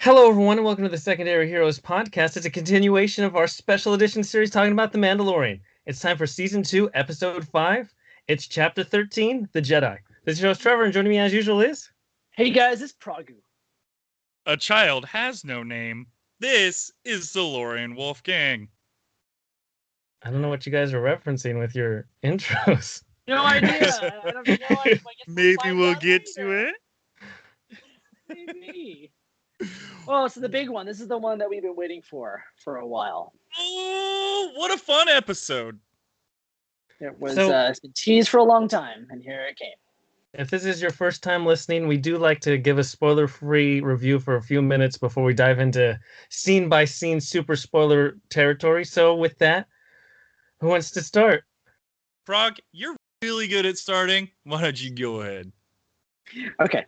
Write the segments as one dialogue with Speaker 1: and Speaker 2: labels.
Speaker 1: Hello, everyone, and welcome to the Secondary Heroes podcast. It's a continuation of our special edition series talking about The Mandalorian. It's time for Season 2, Episode 5. It's Chapter 13, The Jedi. This is your host, Trevor, and joining me as usual is...
Speaker 2: Hey guys, it's Pragu.
Speaker 3: A child has no name. This is DeLorean Wolfgang.
Speaker 1: I don't know what you guys are referencing with your intros.
Speaker 2: No idea. I don't know. I guess
Speaker 3: Maybe we'll get to it.
Speaker 2: Maybe. Well, so the big one. This is the one that we've been waiting for a while.
Speaker 3: Oh, what a fun episode.
Speaker 2: It was it's been teased for a long time, and here it came.
Speaker 1: If this is your first time listening, we do like to give a spoiler-free review for a few minutes before we dive into scene-by-scene super spoiler territory. So with that, who wants to start?
Speaker 3: Frog, you're really good at starting. Why don't you go ahead?
Speaker 2: Okay.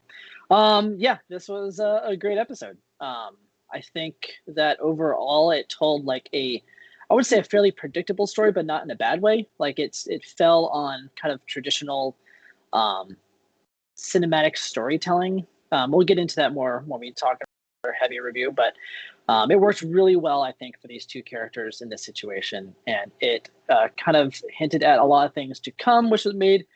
Speaker 2: Yeah, this was a great episode. I think that overall it told like I would say a fairly predictable story, but not in a bad way. Like it fell on kind of traditional cinematic storytelling. We'll get into that more when we talk our heavy review, but it worked really well, I think, for these two characters in this situation, and it kind of hinted at a lot of things to come, which has made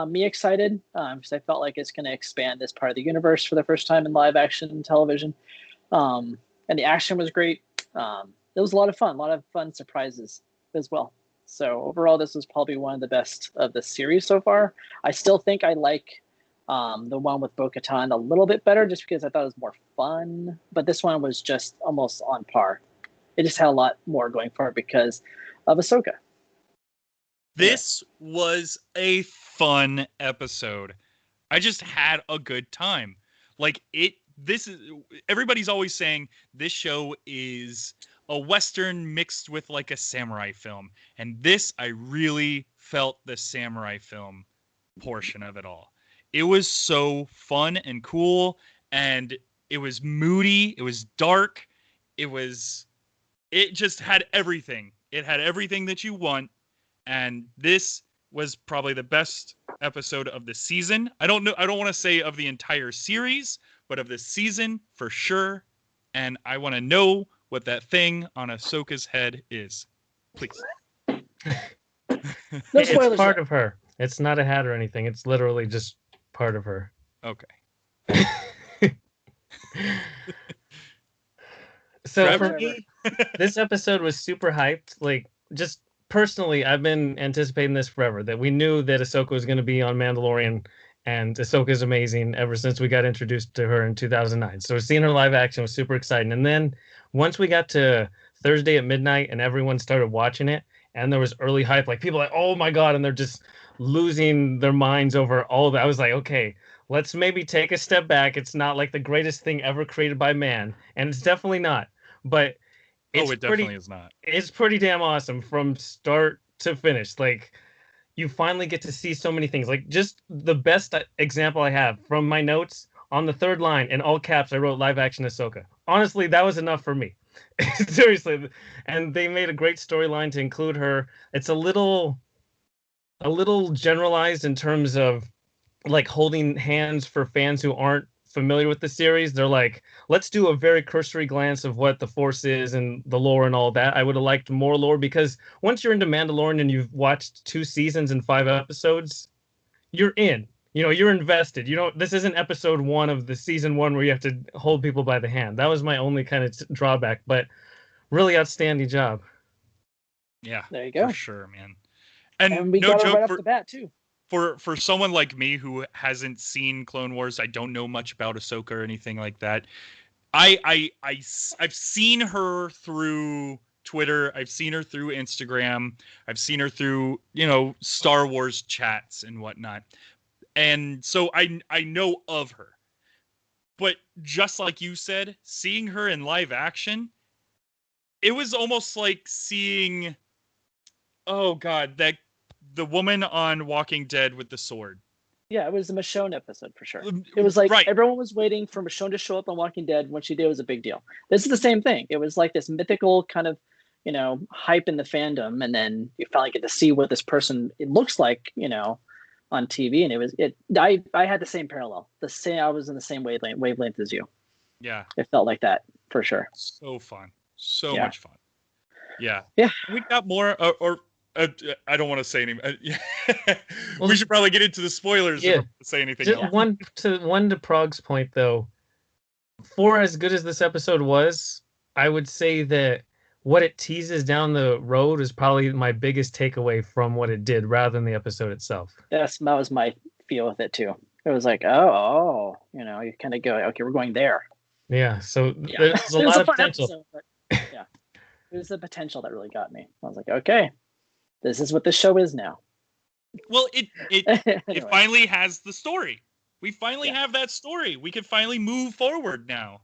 Speaker 2: me excited because I felt like it's going to expand this part of the universe for the first time in live action television. And the action was great. It was a lot of fun surprises as well. So overall, this was probably one of the best of the series so far. I still think I like the one with Bo-Katan a little bit better just because I thought it was more fun. But this one was just almost on par. It just had a lot more going for it because of Ahsoka.
Speaker 3: This was a fun episode. I just had a good time. Everybody's always saying this show is a Western mixed with like a samurai film. And this, I really felt the samurai film portion of it all. It was so fun and cool, and it was moody, it was dark, it just had everything. It had everything that you want. And this was probably the best episode of the season. I don't want to say of the entire series, but of the season for sure. And I want to know what that thing on Ahsoka's head is. Please.
Speaker 1: It's part of her. It's not a hat or anything. It's literally just part of her.
Speaker 3: Okay.
Speaker 1: So for me, this episode was super hyped. Like, just personally, I've been anticipating this forever, that we knew that Ahsoka was going to be on Mandalorian, and Ahsoka is amazing ever since we got introduced to her in 2009. So seeing her live action was super exciting. And then once we got to Thursday at midnight and everyone started watching it, and there was early hype, like people like, oh my God, and they're just losing their minds over all of that. I was like, okay, let's maybe take a step back. It's not like the greatest thing ever created by man, and it's definitely not. But
Speaker 3: it definitely is not.
Speaker 1: It's pretty damn awesome from start to finish. Like, you finally get to see so many things. Like, just the best example I have from my notes, on the third line in all caps, I wrote live action Ahsoka. Honestly, that was enough for me. Seriously. And they made a great storyline to include her. It's a little generalized in terms of like holding hands for fans who aren't familiar with the series. They're like, let's do a very cursory glance of what the Force is and the lore and all that. I would have liked more lore, because once you're into Mandalorian and you've watched 2 seasons and 5 episodes, you're in. You're invested. This isn't episode 1 of the season 1 where you have to hold people by the hand. That was my only kind of drawback, but really outstanding job.
Speaker 3: Yeah,
Speaker 2: there you go.
Speaker 3: For sure, man.
Speaker 2: And we got it right off the bat too.
Speaker 3: For someone like me who hasn't seen Clone Wars, I don't know much about Ahsoka or anything like that. I've seen her through Twitter. I've seen her through Instagram. I've seen her through, Star Wars chats and whatnot. And so I know of her. But just like you said, seeing her in live action, it was almost like seeing, oh God, the woman on Walking Dead with the sword.
Speaker 2: Yeah, it was a Michonne episode for sure. It was like Everyone was waiting for Michonne to show up on Walking Dead. When she did, it was a big deal. This is the same thing. It was like this mythical kind of, hype in the fandom, and then you finally get to see what this person it looks like, on TV. And I had the same parallel. I was in the same wavelength as you.
Speaker 3: Yeah.
Speaker 2: It felt like that for sure.
Speaker 3: So fun. So
Speaker 2: Yeah.
Speaker 3: much fun. Yeah.
Speaker 2: Yeah.
Speaker 3: We got more, I don't want to say anything.
Speaker 1: Well,
Speaker 3: we should probably get into the spoilers if
Speaker 1: yeah.
Speaker 3: we say anything
Speaker 1: Just
Speaker 3: else.
Speaker 1: one to Prog's point though. For as good as this episode was, I would say that what it teases down the road is probably my biggest takeaway from what it did, rather than the episode itself.
Speaker 2: That was my feel with it too. It was like, oh, you kind of go, okay, we're going there.
Speaker 1: Yeah. So
Speaker 2: Yeah.
Speaker 1: there's a
Speaker 2: It was
Speaker 1: lot
Speaker 2: a
Speaker 1: of
Speaker 2: fun
Speaker 1: potential.
Speaker 2: episode, but yeah, it was the potential that really got me. I was like, okay, this is what this show is now.
Speaker 3: Well, it
Speaker 2: Anyway.
Speaker 3: finally has the story. We finally have that story. We can finally move forward now.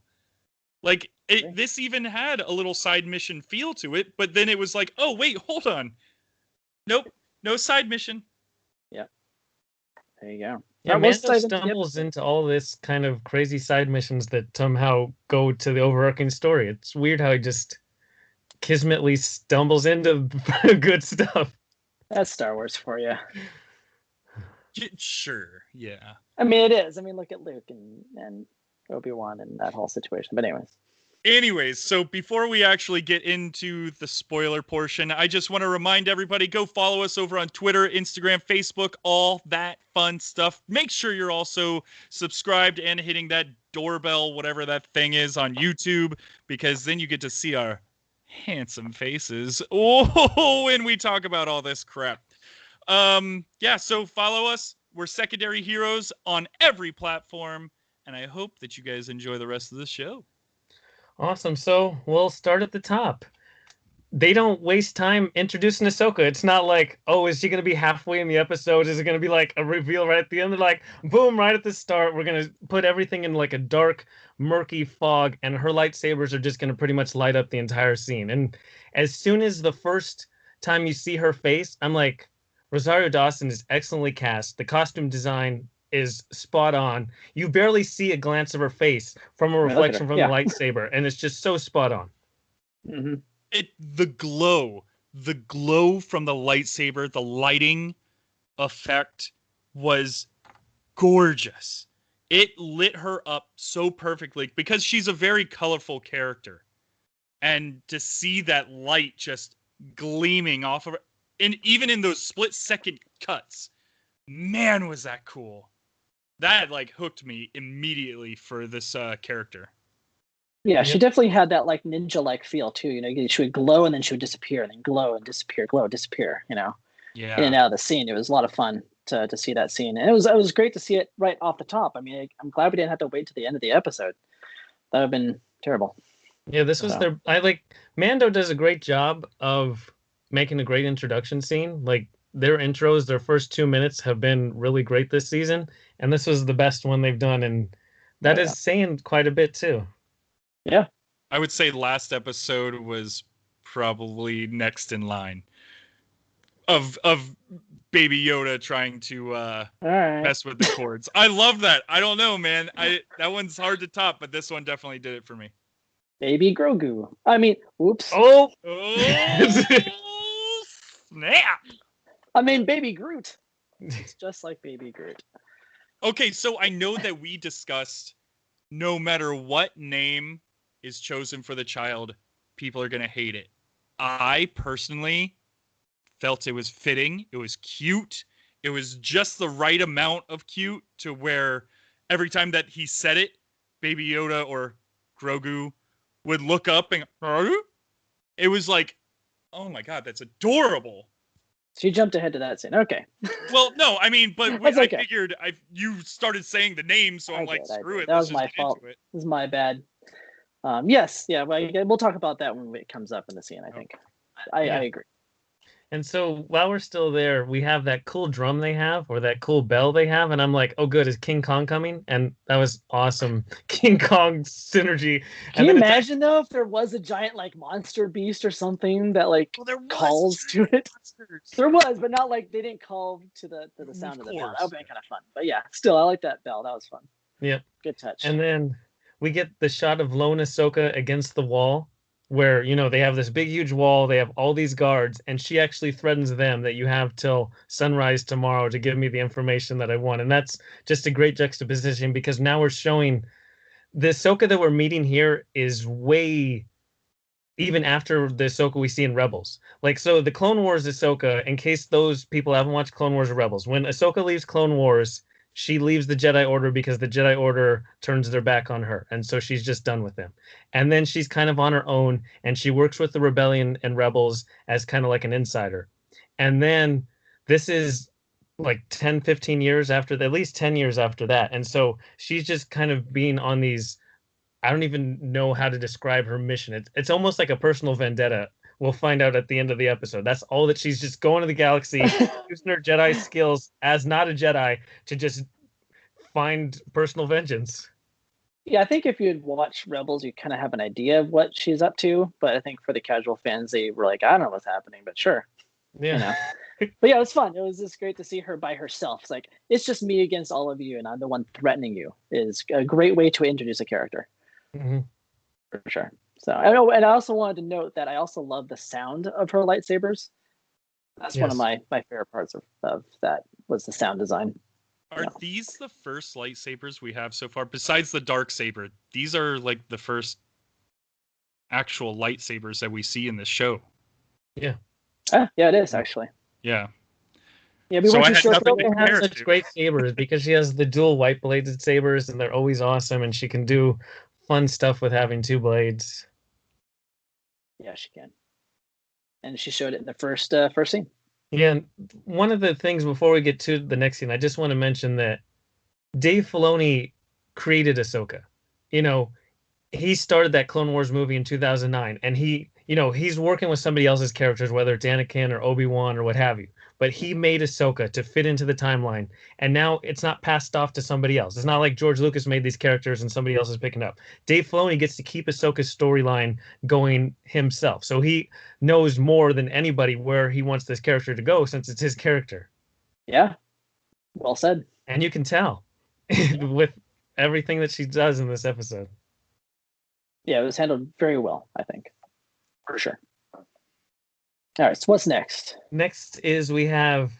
Speaker 3: Like this even had a little side mission feel to it, but then it was like, oh wait, hold on, nope, no side mission.
Speaker 2: Yeah, there you go.
Speaker 1: Yeah, Mando stumbles into all this kind of crazy side missions that somehow go to the overarching story. It's weird how he just kismetly stumbles into good stuff.
Speaker 2: That's Star Wars for you.
Speaker 3: Sure, yeah.
Speaker 2: I mean, it is. I mean, look at Luke and Obi-Wan and that whole situation. But
Speaker 3: anyways, so before we actually get into the spoiler portion, I just want to remind everybody, go follow us over on Twitter, Instagram, Facebook, all that fun stuff. Make sure you're also subscribed and hitting that doorbell, whatever that thing is, on YouTube, because then you get to see our handsome faces when we talk about all this crap. Yeah, so follow us. We're Secondary Heroes on every platform, and I hope that you guys enjoy the rest of the show.
Speaker 1: Awesome. So we'll start at the top. They don't waste time introducing Ahsoka. It's not like, oh, is she going to be halfway in the episode? Is it going to be like a reveal right at the end? They're like, boom, right at the start. We're going to put everything in like a dark, murky fog, and her lightsabers are just going to pretty much light up the entire scene. And as soon as the first time you see her face, I'm like, Rosario Dawson is excellently cast. The costume design is spot on. You barely see a glance of her face from a reflection from the lightsaber, and it's just so spot on.
Speaker 2: Mm-hmm.
Speaker 3: The glow from the lightsaber, the lighting effect was gorgeous. It lit her up so perfectly because she's a very colorful character. And to see that light just gleaming off of her, and even in those split-second cuts, man, was that cool. That like hooked me immediately for this character.
Speaker 2: Yeah, she definitely had that like ninja-like feel too. She would glow and then she would disappear, and then glow and disappear, glow, disappear. Yeah. In and out of the scene. It was a lot of fun to see that scene, and it was great to see it right off the top. I mean, I'm glad we didn't have to wait to the end of the episode. That would have been terrible.
Speaker 1: Yeah, this was Mando does a great job of making a great introduction scene. Like their intros, their first 2 minutes have been really great this season, and this was the best one they've done, and that is saying quite a bit too.
Speaker 2: Yeah.
Speaker 3: I would say last episode was probably next in line of Baby Yoda trying to mess with the chords. I love that. I don't know, man. That one's hard to top, but this one definitely did it for me.
Speaker 2: Baby Grogu. I mean, whoops.
Speaker 1: Oh
Speaker 3: snap.
Speaker 2: I mean, Baby Groot. It's just like Baby Groot.
Speaker 3: Okay, so I know that we discussed no matter what name is chosen for the child, people are going to hate it. I personally felt it was fitting. It was cute. It was just the right amount of cute to where every time that he said it, Baby Yoda or Grogu would look up and it was like, oh my God, that's adorable.
Speaker 2: So you jumped ahead to that scene. Okay.
Speaker 3: Well, no, I mean, but
Speaker 2: okay.
Speaker 3: I figured you started saying the name, so I'm like, screw it.
Speaker 2: That was my fault. This is my bad. Yes, yeah, we'll talk about that when it comes up in the scene, I think. I agree.
Speaker 1: And so while we're still there, we have that cool drum they have, or that cool bell they have, and I'm like, oh good, is King Kong coming? And that was awesome. King Kong synergy.
Speaker 2: Can you imagine though if there was a giant like monster beast or something that like calls to it? There was, but not like they didn't call to the sound of the bell. That would be kind of fun. But yeah, still I like that bell. That was fun.
Speaker 1: Yep.
Speaker 2: Good touch.
Speaker 1: And then we get the shot of lone Ahsoka against the wall where, they have this big, huge wall. They have all these guards, and she actually threatens them that you have till sunrise tomorrow to give me the information that I want. And that's just a great juxtaposition because now we're showing the Ahsoka that we're meeting here is way even after the Ahsoka we see in Rebels. Like, so the Clone Wars Ahsoka, in case those people haven't watched Clone Wars or Rebels, when Ahsoka leaves Clone Wars, she leaves the Jedi Order because the Jedi Order turns their back on her. And so she's just done with them. And then she's kind of on her own, and she works with the Rebellion and Rebels as kind of like an insider. And then this is like 10, 15 years after, at least 10 years after that. And so she's just kind of being on these, I don't even know how to describe her mission. It's almost like a personal vendetta. We'll find out at the end of the episode. That's all that she's just going to the galaxy, using her Jedi skills as not a Jedi to just find personal vengeance.
Speaker 2: Yeah, I think if you'd watched Rebels, you kind of have an idea of what she's up to. But I think for the casual fans, they were like, I don't know what's happening, but sure.
Speaker 1: Yeah.
Speaker 2: You know. But yeah, it was fun. It was just great to see her by herself. It's like, it's just me against all of you, and I'm the one threatening you. Is a great way to introduce a character.
Speaker 1: Mm-hmm.
Speaker 2: For sure. So I know, and I also wanted to note that I also love the sound of her lightsabers. That's one of my favorite parts of that was the sound design.
Speaker 3: Are these the first lightsabers we have so far? Besides the dark saber, these are like the first actual lightsabers that we see in this show.
Speaker 1: Yeah.
Speaker 2: Yeah, it is actually.
Speaker 3: Yeah.
Speaker 2: Yeah, we weren't too sure.
Speaker 1: Ahsoka has such great sabers because she has the dual white bladed sabers, and they're always awesome, and she can do fun stuff with having two blades.
Speaker 2: Yeah, she can. And she showed it in the first scene.
Speaker 1: Yeah, and one of the things before we get to the next scene, I just want to mention that Dave Filoni created Ahsoka. You know, he started that Clone Wars movie in 2009, and he's working with somebody else's characters, whether it's Anakin or Obi-Wan or what have you. But he made Ahsoka to fit into the timeline, and now it's not passed off to somebody else. It's not like George Lucas made these characters and somebody else is picking up. Dave Filoni gets to keep Ahsoka's storyline going himself, so he knows more than anybody where he wants this character to go since it's his character.
Speaker 2: Yeah, well said.
Speaker 1: And you can tell with everything that she does in this episode.
Speaker 2: Yeah, it was handled very well, I think, for sure. All right, so what's next?
Speaker 1: Next is we have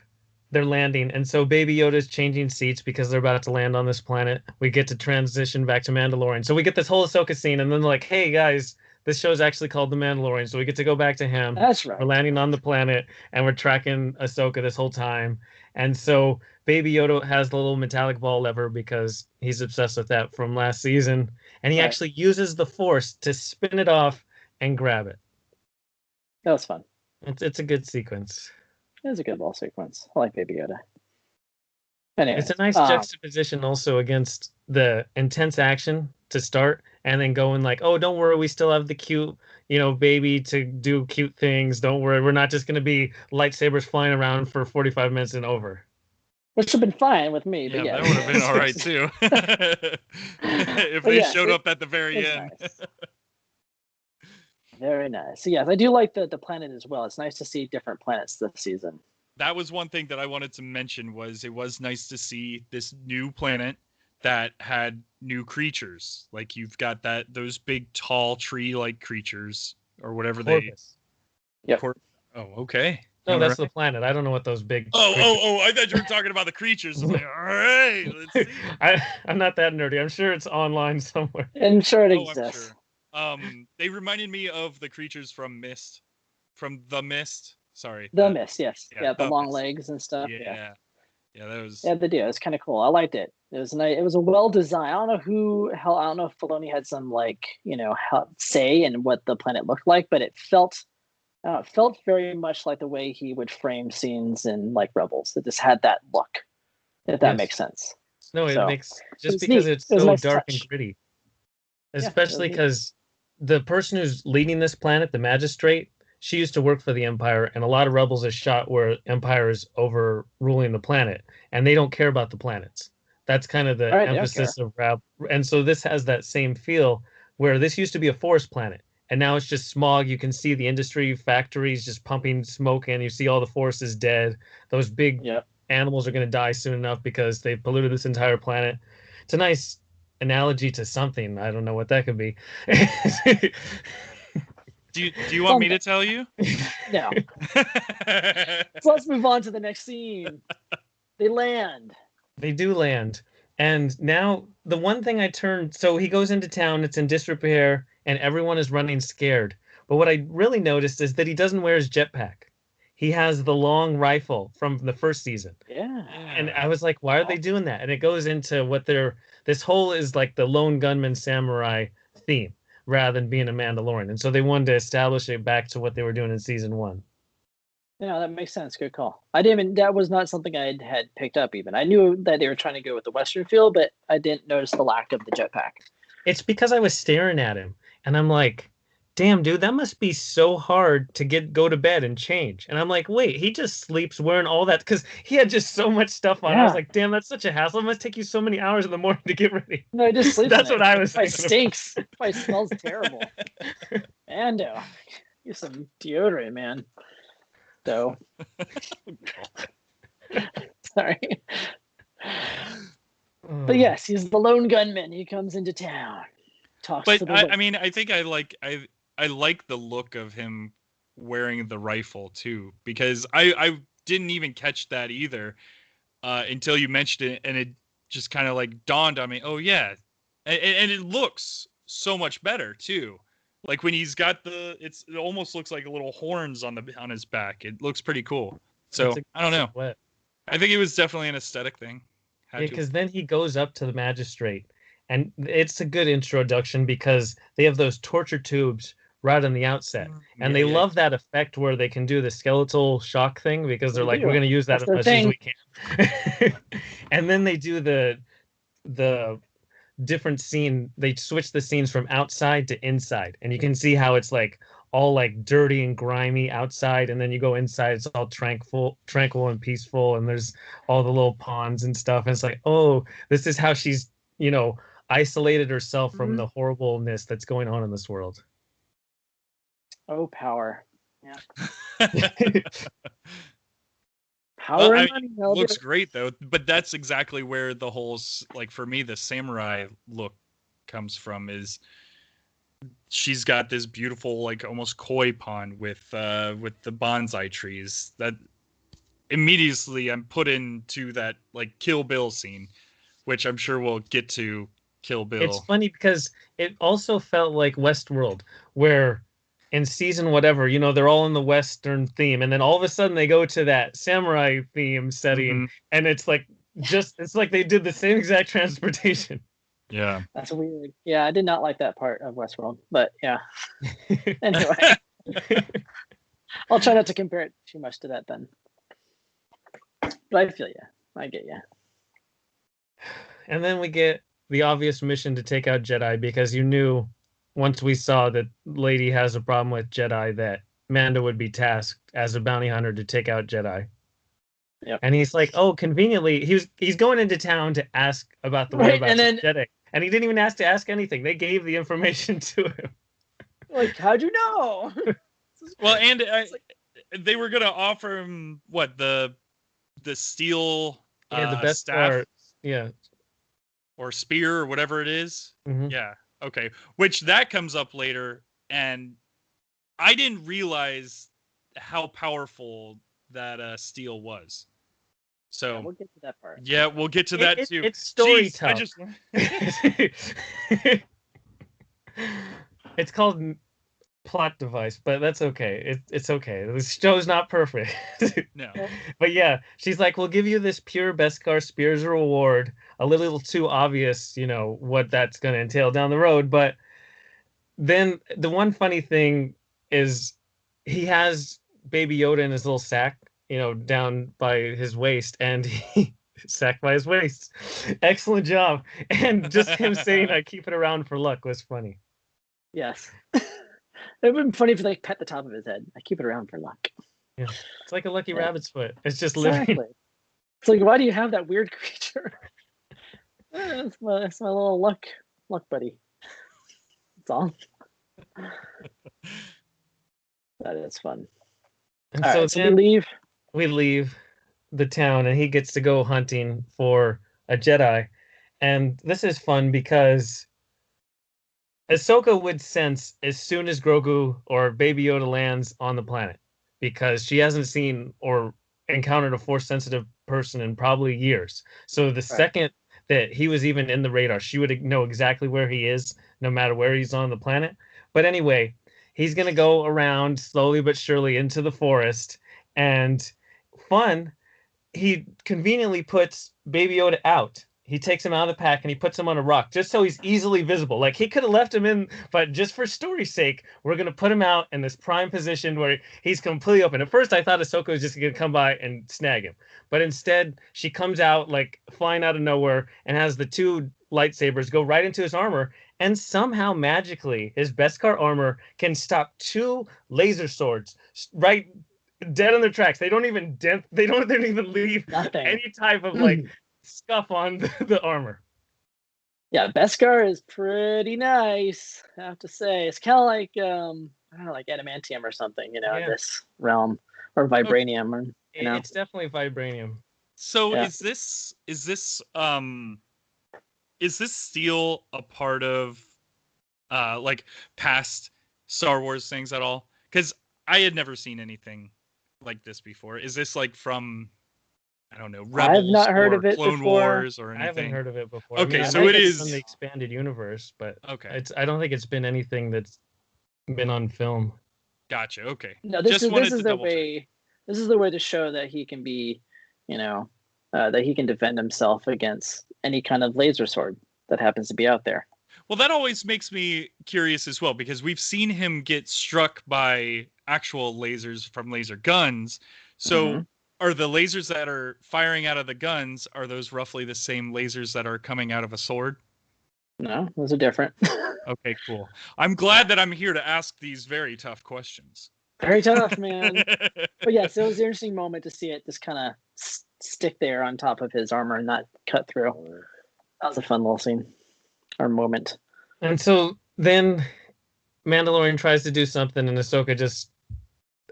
Speaker 1: their landing, and so Baby Yoda's changing seats because they're about to land on this planet. We get to transition back to Mandalorian. So we get this whole Ahsoka scene, and then they're like, hey, guys, this show's actually called The Mandalorian, so we get to go back to him.
Speaker 2: That's right.
Speaker 1: We're landing on the planet, and we're tracking Ahsoka this whole time. And so Baby Yoda has the little metallic ball lever because he's obsessed with that from last season, and he actually uses the Force to spin it off and grab it.
Speaker 2: That was fun.
Speaker 1: It's a good sequence.
Speaker 2: It was a good ball sequence. I like Baby Yoda. Anyway,
Speaker 1: it's a nice juxtaposition also against the intense action to start, and then going like, oh, don't worry, we still have the cute, baby to do cute things. Don't worry, we're not just going to be lightsabers flying around for 45 minutes and over.
Speaker 2: Which would have been fine with me. But
Speaker 3: that would have been all right too. If they showed up at the very end.
Speaker 2: Nice. Very nice. So yes, I do like the planet as well. It's nice to see different planets this season.
Speaker 3: That was one thing that I wanted to mention was it was nice to see this new planet that had new creatures. Like you've got those big tall tree-like creatures or whatever
Speaker 1: Corvus.
Speaker 2: Yep.
Speaker 3: Oh, okay.
Speaker 1: No, that's the planet. I don't know what those big.
Speaker 3: Oh! I thought you were talking about the creatures. I was like, all right, let's see.
Speaker 1: I'm not that nerdy. I'm sure it's online somewhere.
Speaker 2: I'm sure it exists.
Speaker 3: I'm sure. They reminded me of the creatures from Mist, from The Mist. Sorry.
Speaker 2: The Mist, yes.
Speaker 3: Yeah,
Speaker 2: the long legs and stuff.
Speaker 3: Yeah, that was.
Speaker 2: Yeah, they do. It was kind of cool. I liked it. It was nice. It was a well designed. I don't know if Filoni had some say in what the planet looked like, but it felt very much like the way he would frame scenes in like Rebels. It just had that look. If that makes sense.
Speaker 1: No, it makes just because it's so
Speaker 2: nice
Speaker 1: dark and gritty. Especially because the person who's leading this planet, the magistrate, she used to work for the Empire, and a lot of Rebels is shot where Empire is overruling the planet, and they don't care about the planets. That's kind of the emphasis of Rebel. And so this has that same feel where this used to be a forest planet, and now it's just smog. You can see the industry factories just pumping smoke, and you see all the forest is dead. Those big animals are going to die soon enough because they've polluted this entire planet. It's a nice analogy to something. I don't know what that could be.
Speaker 3: Do you want me to tell you?
Speaker 2: No. So let's move on to the next scene. They land.
Speaker 1: They do land. And now the one thing I turned, so he goes into town, it's in disrepair, and everyone is running scared. But what I really noticed is that he doesn't wear his jetpack. He has the long rifle from the first season.
Speaker 2: Yeah.
Speaker 1: And I was like, why are they doing that? And it goes into what they're, this whole is like the lone gunman samurai theme rather than being a Mandalorian. And so they wanted to establish it back to what they were doing in season one.
Speaker 2: Yeah, that makes sense. Good call. I didn't even, that was not something I had picked up even. I knew that they were trying to go with the Western feel, but I didn't notice the lack of the jetpack.
Speaker 1: It's because I was staring at him and I'm like, damn, dude, that must be so hard to go to bed and change. And I'm like, wait, he just sleeps wearing all that because he had just so much stuff on. I was
Speaker 2: Yeah.
Speaker 1: like, damn, that's such a hassle. It must take you so many hours in the morning to get ready.
Speaker 2: No, it just sleeps.
Speaker 1: That's
Speaker 2: in
Speaker 1: what I
Speaker 2: it.
Speaker 1: was
Speaker 2: It probably
Speaker 1: thinking.
Speaker 2: stinks. It probably smells terrible. Mando, use some deodorant, man. So, sorry. But yes, he's the lone gunman. He comes into town, talks
Speaker 3: But
Speaker 2: to the.
Speaker 3: I mean, I think I like the look of him wearing the rifle too, because I didn't even catch that either until you mentioned it, and it just kind of like dawned on me. Oh yeah, and it looks so much better too. Like when he's got it almost looks like little horns on his back. It looks pretty cool. So I don't know.
Speaker 1: Silhouette.
Speaker 3: I think it was definitely an aesthetic thing.
Speaker 1: Yeah, because then he goes up to the magistrate, and it's a good introduction because they have those torture tubes right on the outset, and they love that effect where they can do the skeletal shock thing because they're like, we're going to use that as much as we can. And then they do the different scene. They switch the scenes from outside to inside, and you can see how it's like all like dirty and grimy outside, and then you go inside, it's all tranquil and peaceful, and there's all the little ponds and stuff. And it's like, oh, this is how she's, isolated herself from the horribleness that's going on in this world.
Speaker 2: Oh, power. Yeah.
Speaker 3: Well, I mean, looks great though, but that's exactly where the whole, like for me, the samurai look comes from. Is she's got this beautiful, like almost koi pond with the bonsai trees that immediately I'm put into that like Kill Bill scene, which I'm sure we'll get to Kill Bill.
Speaker 1: It's funny because it also felt like Westworld, where in season whatever, they're all in the Western theme, and then all of a sudden they go to that samurai theme setting, and it's like they did the same exact transportation.
Speaker 3: Yeah.
Speaker 2: That's weird. Yeah, I did not like that part of Westworld, but yeah. Anyway. I'll try not to compare it too much to that then. But I feel you. I get you.
Speaker 1: And then we get the obvious mission to take out Jedi because you knew once we saw that Lady has a problem with Jedi that Mando would be tasked as a bounty hunter to take out Jedi.
Speaker 2: Yep.
Speaker 1: And he's like, oh, conveniently, he's going into town to ask about the whereabouts of Jedi. And he didn't even ask to ask anything. They gave the information to him.
Speaker 2: Like, how'd you know?
Speaker 3: Well, and they were going to offer him, what, the steel
Speaker 1: the best
Speaker 3: staff?
Speaker 1: part. Yeah.
Speaker 3: Or spear or whatever it is.
Speaker 1: Mm-hmm.
Speaker 3: Yeah. Okay. Which that comes up later. And I didn't realize how powerful that steel was. So
Speaker 2: yeah, we'll get to that part.
Speaker 3: Yeah, we'll get to that too.
Speaker 1: It's storytelling. It's called plot device, but that's okay. It's okay. The show's not perfect.
Speaker 3: No.
Speaker 1: But yeah, she's like, we'll give you this pure Beskar spear as a reward. A little too obvious, what that's going to entail down the road. But then the one funny thing is he has Baby Yoda in his little sack, down by his waist, and he sack by his waist. Excellent job. And just him saying, I keep it around for luck was funny.
Speaker 2: Yes. It would have been funny if they pet the top of his head. I keep it around for luck.
Speaker 1: Yeah. It's like a lucky rabbit's foot. It's just
Speaker 2: exactly.
Speaker 1: living.
Speaker 2: It's like, why do you have that weird creature? It's my little luck buddy. That's all. That is fun.
Speaker 1: And
Speaker 2: all
Speaker 1: so
Speaker 2: right, so we leave.
Speaker 1: We leave the town and he gets to go hunting for a Jedi. And this is fun because Ahsoka would sense as soon as Grogu or Baby Yoda lands on the planet because she hasn't seen or encountered a Force-sensitive person in probably years. So the second that he was even in the radar. She would know exactly where he is, no matter where he's on the planet. But anyway, he's gonna go around slowly but surely into the forest, and fun, he conveniently puts Baby Yoda out. He takes him out of the pack and he puts him on a rock just so he's easily visible. Like he could have left him in, but just for story's sake, we're gonna put him out in this prime position where he's completely open. At first, I thought Ahsoka was just gonna come by and snag him, but instead, she comes out like flying out of nowhere and has the two lightsabers go right into his armor. And somehow magically, his Beskar armor can stop two laser swords right dead in their tracks. They don't even dent. They don't even leave
Speaker 2: Nothing.
Speaker 1: any type of like scuff on the armor.
Speaker 2: Yeah, Beskar is pretty nice, I have to say. It's kind of like I don't know, like adamantium or something, in this realm, or vibranium, or
Speaker 1: It's definitely vibranium.
Speaker 3: So is this steel a part of like past Star Wars things at all? Because I had never seen anything like this before. Is this like from, I don't know, Rebels
Speaker 2: I've not heard
Speaker 3: or
Speaker 2: of it
Speaker 3: Clone
Speaker 2: before.
Speaker 3: Wars or anything?
Speaker 1: I haven't heard of it before.
Speaker 3: Okay,
Speaker 1: I mean,
Speaker 3: so it is
Speaker 1: from the expanded universe, but
Speaker 3: okay.
Speaker 1: I don't think it's been anything that's been on film.
Speaker 3: Gotcha. Okay.
Speaker 2: No, this is the way. This is the way to show that he can be, that he can defend himself against any kind of laser sword that happens to be out there.
Speaker 3: Well, that always makes me curious as well, because we've seen him get struck by actual lasers from laser guns. So are the lasers that are firing out of the guns, are those roughly the same lasers that are coming out of a sword?
Speaker 2: No, those are different.
Speaker 3: Okay, cool. I'm glad that I'm here to ask these very tough questions.
Speaker 2: Very tough, man. But yes, it was an interesting moment to see it just kind of stick there on top of his armor and not cut through. That was a fun little scene or moment.
Speaker 1: And so then Mandalorian tries to do something, and Ahsoka just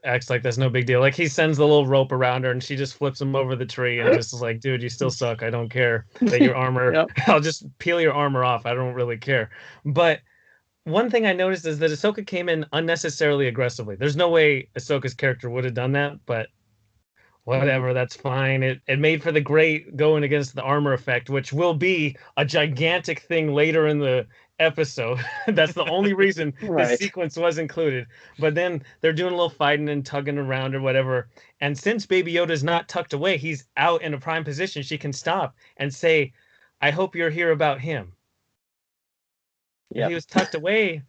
Speaker 1: acts like that's no big deal. Like he sends the little rope around her, and she just flips him over the tree, and just is like, "Dude, you still suck. I don't care that your armor.
Speaker 2: Yep.
Speaker 1: I'll just peel your armor off. I don't really care." But one thing I noticed is that Ahsoka came in unnecessarily aggressively. There's no way Ahsoka's character would have done that, but whatever, that's fine. It made for the great going against the armor effect, which will be a gigantic thing later in the episode. That's the only reason the sequence was included. But then they're doing a little fighting and tugging around or whatever. And since Baby Yoda's not tucked away, he's out in a prime position. She can stop and say, "I hope you're here about him." If he was tucked away,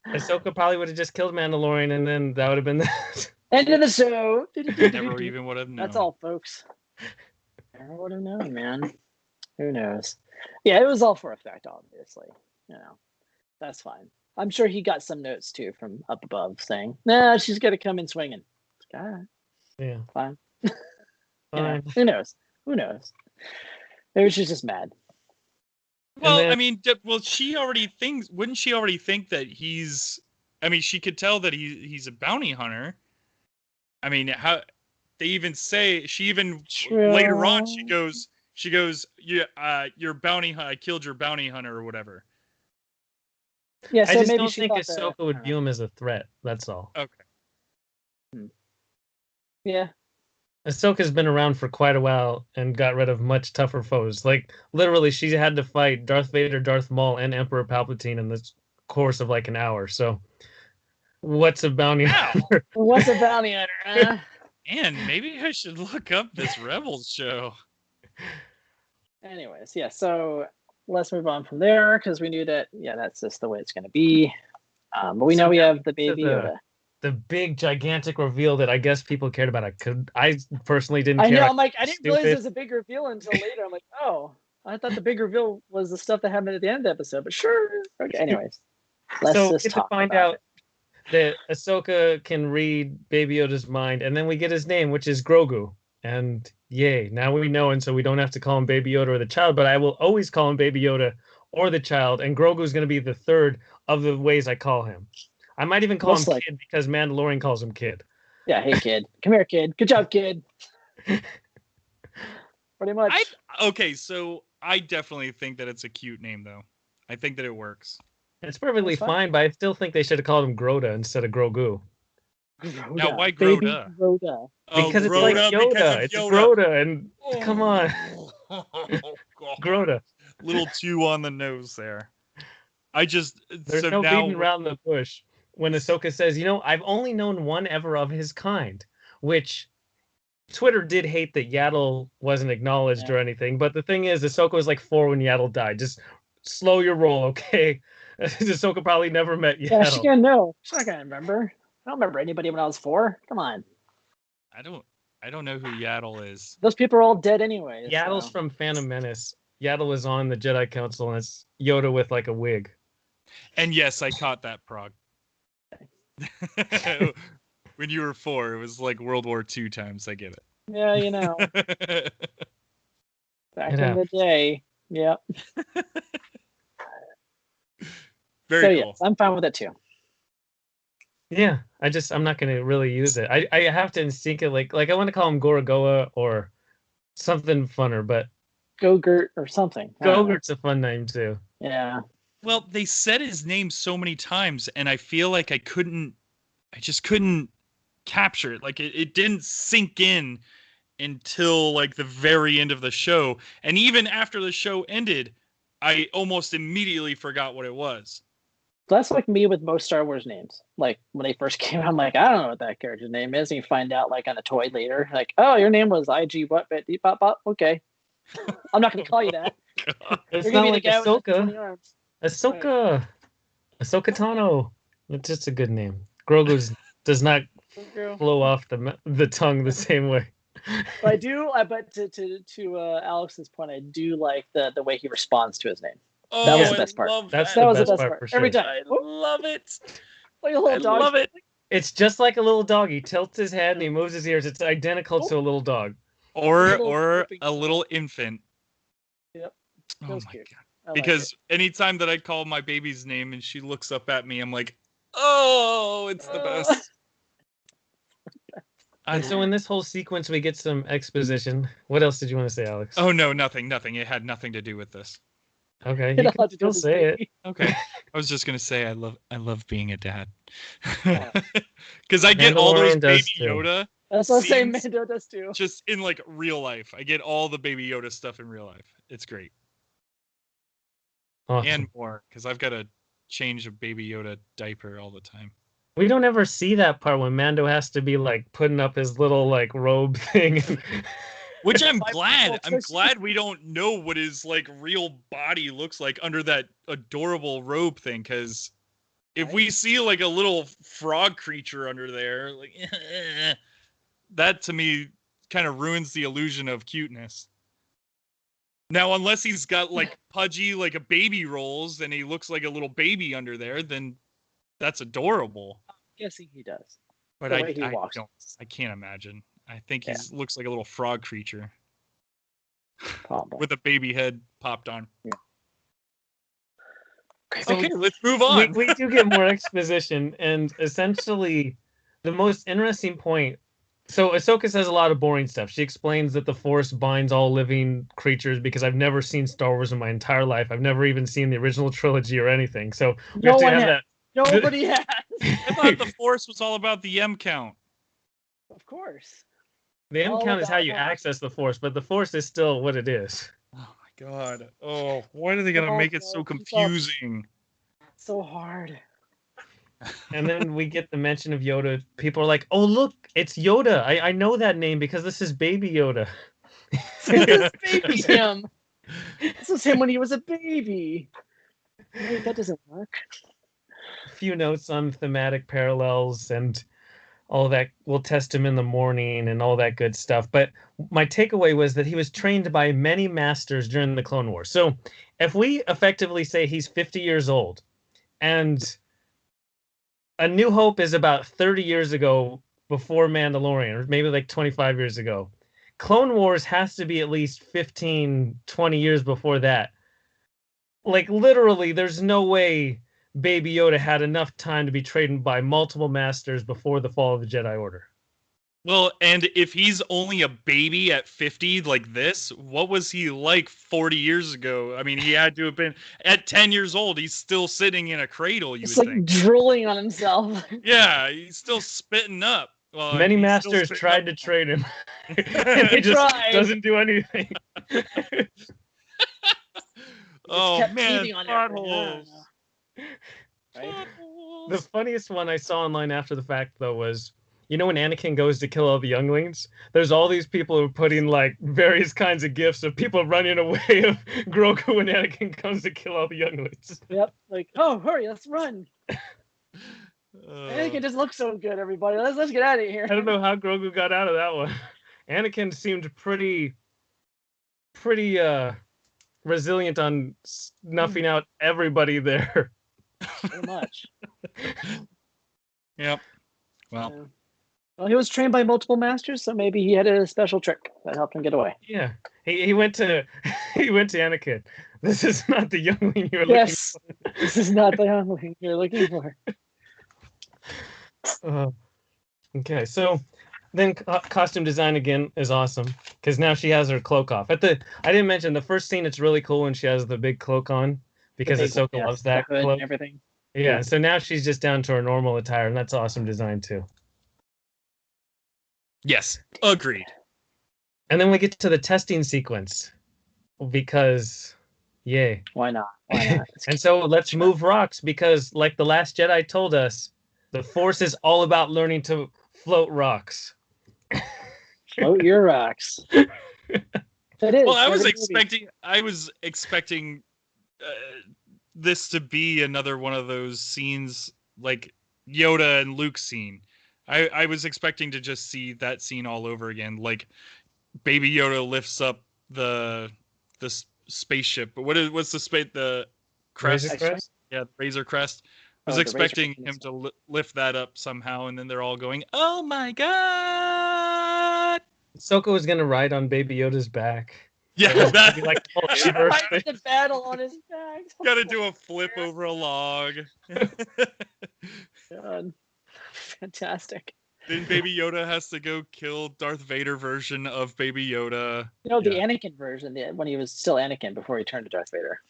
Speaker 1: Ahsoka probably would have just killed Mandalorian, and then that would have been that.
Speaker 2: End of the show.
Speaker 3: Never even would have known.
Speaker 2: That's all, folks. Never would have known, man. Who knows? Yeah, it was all for effect, obviously. That's fine. I'm sure he got some notes too from up above saying, "Nah, she's got to come in swinging." All right.
Speaker 1: Yeah.
Speaker 2: Fine.
Speaker 1: Fine.
Speaker 2: Who knows? Who knows? Maybe she's just mad.
Speaker 3: Well, then, I mean, she already thinks. Wouldn't she already think that he's? I mean, she could tell that he's a bounty hunter. I mean, how they even say she even later on she goes, yeah, your bounty hunter, I killed your bounty hunter or whatever.
Speaker 2: Yeah, so
Speaker 1: I just
Speaker 2: maybe
Speaker 1: don't think Ahsoka would view him as a threat. That's all.
Speaker 3: Okay.
Speaker 2: Yeah.
Speaker 1: Ahsoka's been around for quite a while and got rid of much tougher foes. Like literally, she had to fight Darth Vader, Darth Maul, and Emperor Palpatine in the course of like an hour. So. What's a bounty hunter?
Speaker 2: What's a bounty hunter, huh?
Speaker 3: And maybe I should look up this Rebels show.
Speaker 2: Anyways, yeah, so let's move on from there because we knew that, that's just the way it's going to be. But we know we have the Baby Yoda.
Speaker 1: The big, gigantic reveal that I guess people cared about. I personally didn't care.
Speaker 2: I know, I'm like, I didn't realize there was a big reveal until later. I'm like, oh, I thought the big reveal was the stuff that happened at the end of the episode, but sure. Okay, anyways. Let's just talk
Speaker 1: find
Speaker 2: about
Speaker 1: out
Speaker 2: it.
Speaker 1: That Ahsoka can read Baby Yoda's mind, and then we get his name, which is Grogu. And yay, now we know, and so we don't have to call him Baby Yoda or the child, but I will always call him Baby Yoda or the child, and Grogu is going to be the third of the ways I call him. I might even call him Kid because Mandalorian calls him Kid.
Speaker 2: Yeah, hey Kid. Come here, Kid. Good job, Kid. Pretty much.
Speaker 3: Okay, so I definitely think that it's a cute name, though. I think that it works.
Speaker 1: It's perfectly fine, but I still think they should have called him Groda instead of Grogu.
Speaker 2: Groda.
Speaker 3: Now, why Groda?
Speaker 2: Baby Groda.
Speaker 1: Because it's like Yoda. It's Groda, and come on. Groda.
Speaker 3: little too on the nose there.
Speaker 1: There's no beating around the bush when Ahsoka says, I've only known one ever of his kind, which Twitter did hate that Yaddle wasn't acknowledged or anything. But the thing is, Ahsoka was like 4 when Yaddle died. Just slow your roll, okay? Ahsoka probably never met Yaddle.
Speaker 2: Yeah, she's gonna know. She's not gonna remember. I don't remember anybody when I was 4. Come on.
Speaker 3: I don't know who Yaddle is.
Speaker 2: Those people are all dead anyway.
Speaker 1: Yaddle's from Phantom Menace. Yaddle was on the Jedi Council, and it's Yoda with like a wig.
Speaker 3: And yes, I caught that, Prague. When you were 4, it was like World War II times. I get it.
Speaker 2: Yeah, back in the day. Yeah.
Speaker 3: Very cool.
Speaker 2: Yes, I'm fine with it too.
Speaker 1: Yeah, I'm not going to really use it. I have to instinctively, like I want to call him Gorogoa or something funner, but
Speaker 2: Gogurt or something.
Speaker 1: Gogurt's a fun name too.
Speaker 2: Yeah.
Speaker 3: Well, they said his name so many times, and I feel like I just couldn't capture it. Like it didn't sink in until like the very end of the show. And even after the show ended, I almost immediately forgot what it was.
Speaker 2: That's like me with most Star Wars names. Like when they first came out, I'm like, I don't know what that character's name is. And you find out like on a toy later, like, oh, your name was IG what bit deep pop pop. Okay. I'm not gonna call you that.
Speaker 1: It's not like Ahsoka. Ahsoka Tano. It's just a good name. Grogu does not flow off the tongue the same way.
Speaker 2: But to Alex's point, I do like the way he responds to his name.
Speaker 3: Oh,
Speaker 2: that was the best part.
Speaker 1: That
Speaker 2: was
Speaker 1: the
Speaker 2: best
Speaker 1: part for sure.
Speaker 2: Every time.
Speaker 3: I love it.
Speaker 2: Like a little dog.
Speaker 3: Love it.
Speaker 1: It's just like a little dog. He tilts his head and he moves his ears. It's identical to a little dog.
Speaker 3: Or a little infant.
Speaker 2: Yep.
Speaker 3: Oh my god. Because anytime that I call my baby's name and she looks up at me, I'm like, oh, it's the best.
Speaker 1: And so in this whole sequence, we get some exposition. What else did you want to say, Alex?
Speaker 3: Oh, no, nothing. It had nothing to do with this.
Speaker 1: Okay, you can still say it.
Speaker 3: Okay. I was just going to say I love being a dad. Because I get all those Baby Yoda.
Speaker 2: That's what I'm saying, Mando does too.
Speaker 3: Just in like real life. I get all the Baby Yoda stuff in real life. It's great.
Speaker 1: Awesome.
Speaker 3: And more, because I've got to change a Baby Yoda diaper all the time.
Speaker 1: We don't ever see that part when Mando has to be like putting up his little like robe thing.
Speaker 3: Which I'm glad. I'm glad we don't know what his like real body looks like under that adorable robe thing. Because if we see like a little frog creature under there, like that to me kind of ruins the illusion of cuteness. Now, unless he's got like pudgy, like a baby rolls, and he looks like a little baby under there, then that's adorable.
Speaker 2: I'm guessing he does.
Speaker 3: But I can't imagine. I think he looks like a little frog creature.
Speaker 2: Probably.
Speaker 3: With a baby head popped on.
Speaker 2: Yeah.
Speaker 3: Okay, let's move on.
Speaker 1: We do get more exposition, and essentially the most interesting point. So Ahsoka says a lot of boring stuff. She explains that the Force binds all living creatures because I've never seen Star Wars in my entire life. I've never even seen the original trilogy or anything. So we have to have that.
Speaker 2: Nobody has.
Speaker 3: I thought the Force was all about the M count.
Speaker 2: Of course.
Speaker 1: The M count is how you access the Force, but the Force is still what it is.
Speaker 3: Oh my god. Oh, why are they going to make it so confusing?
Speaker 2: It's so hard.
Speaker 1: And then we get the mention of Yoda. People are like, oh, look, it's Yoda. I know that name because this is Baby Yoda.
Speaker 2: This is Baby him. This was him when he was a baby. Wait, that doesn't work.
Speaker 1: A few notes on thematic parallels and all that. We'll test him in the morning and all that good stuff. But my takeaway was that he was trained by many masters during the Clone Wars. So if we effectively say he's 50 years old and A New Hope is about 30 years ago before Mandalorian, or maybe like 25 years ago. Clone Wars has to be at least 15, 20 years before that. Like, literally, there's no way Baby Yoda had enough time to be trained by multiple masters before the fall of the Jedi Order.
Speaker 3: Well, and if he's only a baby at 50 like this, what was he like 40 years ago? I mean, he had to have been at 10 years old. He's still sitting in a cradle, you would think.
Speaker 2: Drooling on himself.
Speaker 3: Yeah, he's still spitting up. Well,
Speaker 1: many masters tried to train him. And he just doesn't do anything.
Speaker 3: Oh
Speaker 2: kept
Speaker 3: man,
Speaker 2: teething on
Speaker 3: plot
Speaker 2: everything.
Speaker 3: holes.
Speaker 2: Right?
Speaker 3: Plot
Speaker 1: The
Speaker 3: holes.
Speaker 1: funniest one I saw online after the fact though was, when Anakin goes to kill all the younglings, there's all these people who are putting like various kinds of gifs of people running away of Grogu when Anakin comes to kill all the younglings.
Speaker 2: Yep. Like, oh, hurry, let's run.
Speaker 3: Uh,
Speaker 2: Anakin just looks so good, everybody. Let's get out of here.
Speaker 1: I don't know how Grogu got out of that one. Anakin seemed pretty resilient on snuffing out everybody there.
Speaker 2: Pretty much.
Speaker 3: Yep. Well,
Speaker 2: Yeah. Well, he was trained by multiple masters, so maybe he had a special trick that helped him get away.
Speaker 1: Yeah, he went to Anakin. This is not the youngling you're
Speaker 2: Yes,
Speaker 1: looking
Speaker 2: this is not the youngling you're looking for.
Speaker 1: for. Okay, so then costume design again is awesome because now she has her cloak off. I didn't mention the first scene. It's really cool when she has the big cloak on because Ahsoka loves
Speaker 2: The
Speaker 1: that
Speaker 2: hood
Speaker 1: cloak.
Speaker 2: and everything.
Speaker 1: Yeah, so now she's just down to her normal attire, and that's awesome design too.
Speaker 3: yes, agreed.
Speaker 1: And then we get to the testing sequence because, yay.
Speaker 2: Why not? Why not?
Speaker 1: And so let's move rocks because, like the Last Jedi told us, the Force is all about learning to float rocks.
Speaker 2: Float your rocks. It is.
Speaker 3: Well, I was
Speaker 2: every
Speaker 3: expecting this to be another one of those scenes like Yoda and Luke scene. I was expecting to just see that scene all over again, like Baby Yoda lifts up the spaceship. But what's the crest?
Speaker 1: Razor Crest?
Speaker 3: Yeah, the Razor Crest. I was
Speaker 2: the
Speaker 3: expecting
Speaker 2: Razor
Speaker 3: him to lift that up somehow, and then they're all going, "Oh my god!"
Speaker 1: Ahsoka was gonna ride on Baby Yoda's back.
Speaker 3: Yeah,
Speaker 1: It'd
Speaker 3: that
Speaker 1: be like the whole
Speaker 2: She
Speaker 1: universe
Speaker 2: fights
Speaker 1: thing.
Speaker 2: the battle on his back.
Speaker 3: got to do a flip over a log.
Speaker 2: God. Fantastic.
Speaker 3: Then Baby Yoda has to go kill Darth Vader version of Baby Yoda.
Speaker 2: The Anakin version, when he was still Anakin before he turned to Darth Vader.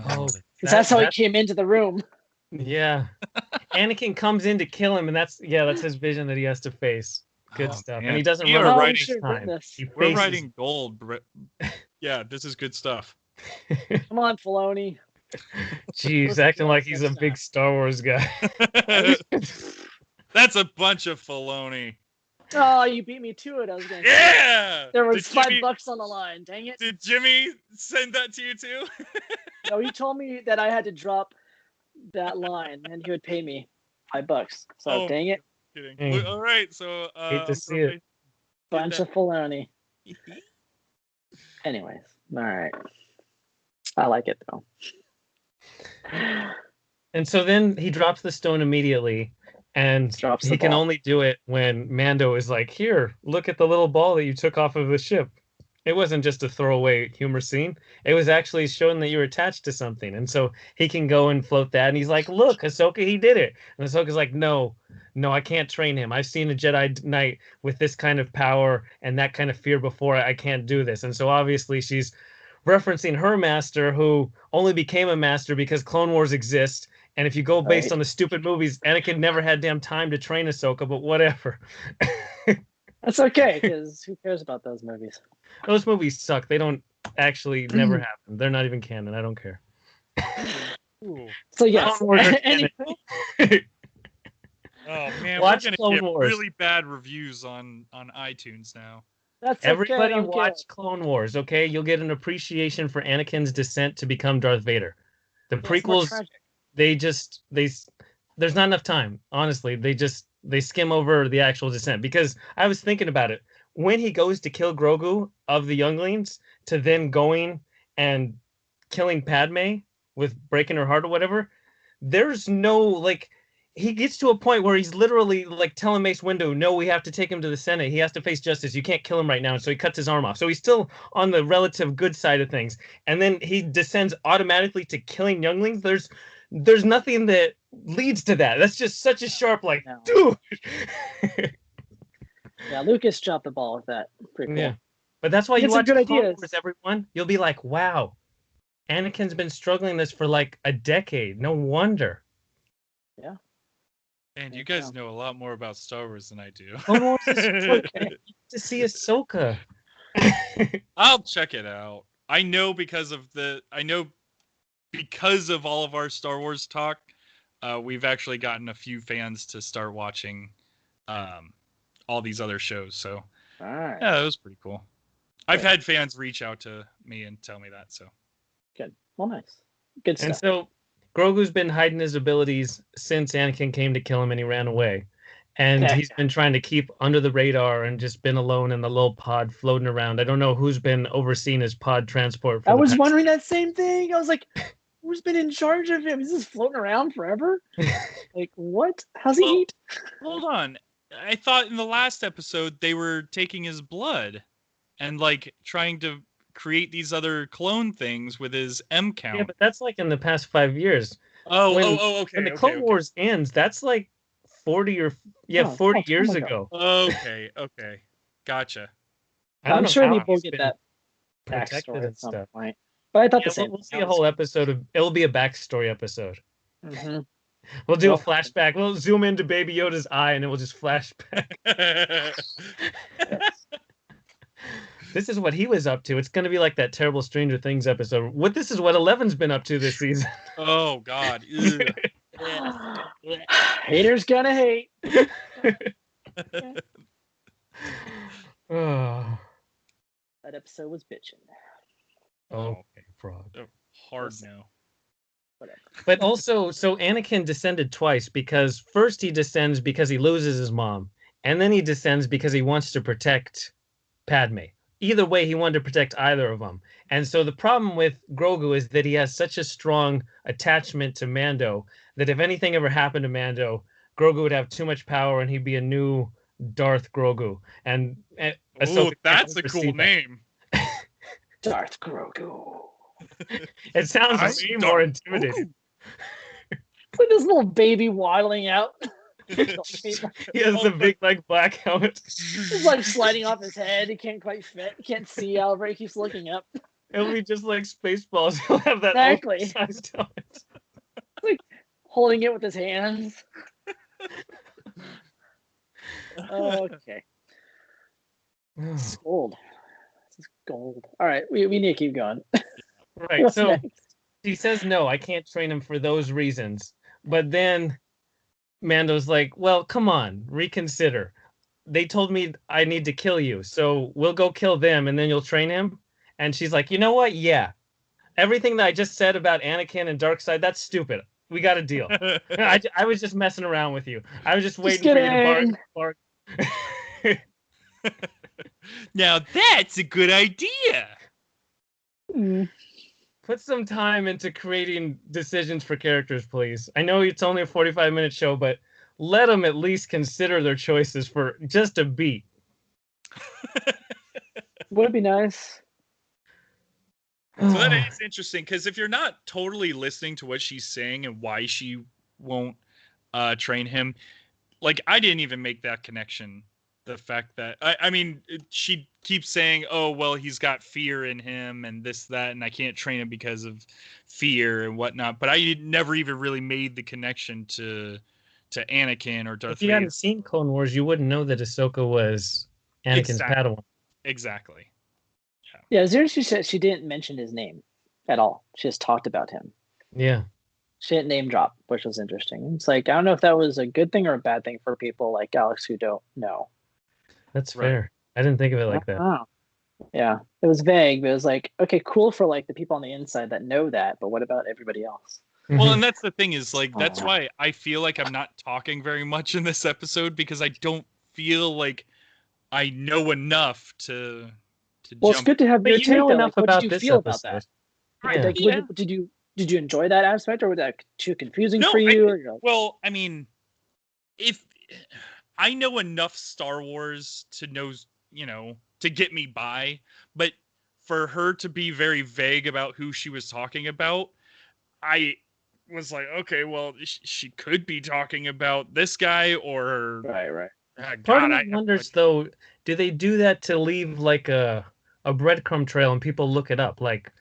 Speaker 1: Oh,
Speaker 2: That's how he came into the room.
Speaker 1: Yeah. Anakin comes in to kill him, and that's his vision that he has to face. Good stuff.
Speaker 3: Man.
Speaker 1: And he doesn't
Speaker 3: We
Speaker 1: run
Speaker 3: are
Speaker 1: out
Speaker 3: writing-
Speaker 1: each time. He
Speaker 3: We're
Speaker 1: faces-
Speaker 3: writing gold. Yeah, this is good stuff.
Speaker 2: Come on, Filoni.
Speaker 1: Jeez, acting like he's a big Star Wars guy.
Speaker 3: That's a bunch of Filoni.
Speaker 2: Oh, you beat me to it. I was going to
Speaker 3: Yeah!
Speaker 2: There was
Speaker 3: Did Jimmy-
Speaker 2: $5 on the line. Dang it.
Speaker 3: Did Jimmy send that to you too?
Speaker 2: No, he told me that I had to drop that line and he would pay me $5. So
Speaker 3: Oh.
Speaker 2: dang it.
Speaker 3: Kidding.
Speaker 1: Mm.
Speaker 3: All right, so
Speaker 1: Hate to see it.
Speaker 2: Bunch of Filoni. Anyways, all right. I like it though.
Speaker 1: And so then he drops the stone immediately, and
Speaker 2: Drops the
Speaker 1: he can
Speaker 2: ball.
Speaker 1: only do it when Mando is like, "Here, look at the little ball that you took off of the ship." It wasn't just a throwaway humor scene. It was actually showing that you were attached to something. And so he can go and float that. And he's like, "Look, Ahsoka, he did it." And Ahsoka's like, no, I can't train him. I've seen a Jedi Knight with this kind of power and that kind of fear before. I can't do this. And so obviously she's referencing her master, who only became a master because Clone Wars exists. And if you go based on the stupid movies, Anakin never had damn time to train Ahsoka, but whatever.
Speaker 2: That's okay, because who cares about those movies?
Speaker 1: Those movies suck. They don't actually never happen. They're not even canon. I don't care.
Speaker 3: Ooh.
Speaker 2: So yes,
Speaker 1: Clone Wars are
Speaker 2: any-
Speaker 1: canon.
Speaker 3: Oh man,
Speaker 1: Watch
Speaker 3: we're gonna
Speaker 1: Clone
Speaker 3: get
Speaker 1: Wars.
Speaker 3: really bad reviews on iTunes now.
Speaker 2: that's okay. I
Speaker 1: Everybody
Speaker 2: don't
Speaker 1: watch
Speaker 2: care.
Speaker 1: Clone Wars, okay? You'll get an appreciation for Anakin's descent to become Darth Vader. The
Speaker 2: It's more
Speaker 1: prequels,
Speaker 2: tragic.
Speaker 1: there's not enough time. Honestly, they skim over the actual descent, because I was thinking about it. When he goes to kill Grogu of the younglings, to then going and killing Padme with breaking her heart or whatever, there's no, like, he gets to a point where he's literally like telling Mace Windu, no, we have to take him to the Senate. He has to face justice. You can't kill him right now. And so he cuts his arm off. So he's still on the relative good side of things. And then he descends automatically to killing younglings. There's nothing that leads to that. That's just such a sharp, like,
Speaker 2: No.
Speaker 1: dude.
Speaker 2: Yeah, Lucas dropped the ball with that. Pretty cool.
Speaker 1: Yeah. But that's why
Speaker 2: He
Speaker 1: you
Speaker 2: had some
Speaker 1: watch
Speaker 2: good
Speaker 1: Clone
Speaker 2: ideas.
Speaker 1: Wars, everyone. You'll be like, wow, Anakin's been struggling this for like a decade. No wonder.
Speaker 3: And you guys know a lot more about Star Wars than I do.
Speaker 1: Clone Wars is okay. To see Ahsoka.
Speaker 3: I'll check it out. I know because of all of our Star Wars talk, we've actually gotten a few fans to start watching all these other shows. So
Speaker 2: All right.
Speaker 3: yeah, that was pretty cool. I've had fans reach out to me and tell me that. So
Speaker 2: Good. Well, nice. Good stuff.
Speaker 1: And so Grogu's been hiding his abilities since Anakin came to kill him and he ran away. And he's been trying to keep under the radar and just been alone in the little pod floating around. I don't know who's been overseeing his pod transport.
Speaker 2: I was wondering that same thing. I was like, who's been in charge of him? He's just floating around forever? Like, what? How's he eat?
Speaker 3: Hold on. I thought in the last episode they were taking his blood and like trying to create these other clone things with his M count.
Speaker 1: Yeah, but that's like in the past 5 years.
Speaker 3: Okay.
Speaker 1: When the Clone Wars ends, that's like 40 years ago.
Speaker 3: Okay. Gotcha.
Speaker 2: I'm sure people get that backstory at some point. But I thought the same.
Speaker 1: We'll see a whole episode of it'll be a backstory episode.
Speaker 2: Mm-hmm.
Speaker 1: We'll do a flashback. We'll zoom into Baby Yoda's eye and it will just flash back. This is what he was up to. It's going to be like that terrible Stranger Things episode. This is what Eleven's been up to this season.
Speaker 3: Oh, God.
Speaker 2: Haters gonna hate.
Speaker 1: Oh.
Speaker 2: That episode was bitching.
Speaker 1: Okay, frog.
Speaker 3: Hard no.
Speaker 2: Whatever.
Speaker 1: But also, so Anakin descended twice because first he descends because he loses his mom, and then he descends because he wants to protect Padme. Either way, he wanted to protect either of them. And so the problem with Grogu is that he has such a strong attachment to Mando that if anything ever happened to Mando, Grogu would have too much power and he'd be a new Darth Grogu. And
Speaker 3: that's a cool name.
Speaker 2: Darth Grogu.
Speaker 1: It sounds way more intimidating.
Speaker 2: Like this little baby waddling out.
Speaker 1: He has the big like black helmet.
Speaker 2: He's like sliding off his head. He can't quite fit. He can't see Albert. He keeps looking up.
Speaker 1: It'll be just like Spaceballs. He'll have that oversized helmet.
Speaker 2: Like holding it with his hands. Okay. It's gold. This is gold. All right, we need to keep going.
Speaker 1: Right. So next? He says no, I can't train him for those reasons. But then Mando's like, well, come on, reconsider. They told me I need to kill you, so we'll go kill them and then you'll train him. And she's like, you know what? Yeah. Everything that I just said about Anakin and Darkseid, that's stupid. We got a deal. I was just messing around with you. I was just waiting for you to bark.
Speaker 3: Now that's a good idea.
Speaker 1: Put some time into creating decisions for characters, please. I know it's only a 45-minute show, but let them at least consider their choices for just a beat.
Speaker 2: Would it be nice?
Speaker 3: So that is interesting, because if you're not totally listening to what she's saying and why she won't train him, like, I didn't even make that connection. The fact that, I mean, she keeps saying, oh, well, he's got fear in him and this, that, and I can't train him because of fear and whatnot. But I never even really made the connection to Anakin or Darth Vader.
Speaker 1: If you hadn't seen Clone Wars, you wouldn't know that Ahsoka was Anakin's Padawan.
Speaker 3: Exactly.
Speaker 2: Yeah, she said she didn't mention his name at all. She just talked about him.
Speaker 1: Yeah.
Speaker 2: She didn't name drop, which was interesting. It's like, I don't know if that was a good thing or a bad thing for people like Alex who don't know.
Speaker 1: That's fair. I didn't think of it like that.
Speaker 2: Oh. Yeah, it was vague, but it was like, okay, cool for like the people on the inside that know that, but what about everybody else?
Speaker 3: Well, and that's the thing is, like, that's why I feel like I'm not talking very much in this episode, because I don't feel like I know enough to
Speaker 2: well, it's good to have your take enough about what did you feel about that?
Speaker 3: Right.
Speaker 2: Like, did you enjoy that aspect, or was that too confusing for you?
Speaker 3: Well, I mean, if I know enough Star Wars to know, to get me by, but for her to be very vague about who she was talking about, I was like, okay, well, she could be talking about this guy or
Speaker 2: right.
Speaker 1: Part of me wonders, though, do they do that to leave like a breadcrumb trail and people look it up? Like,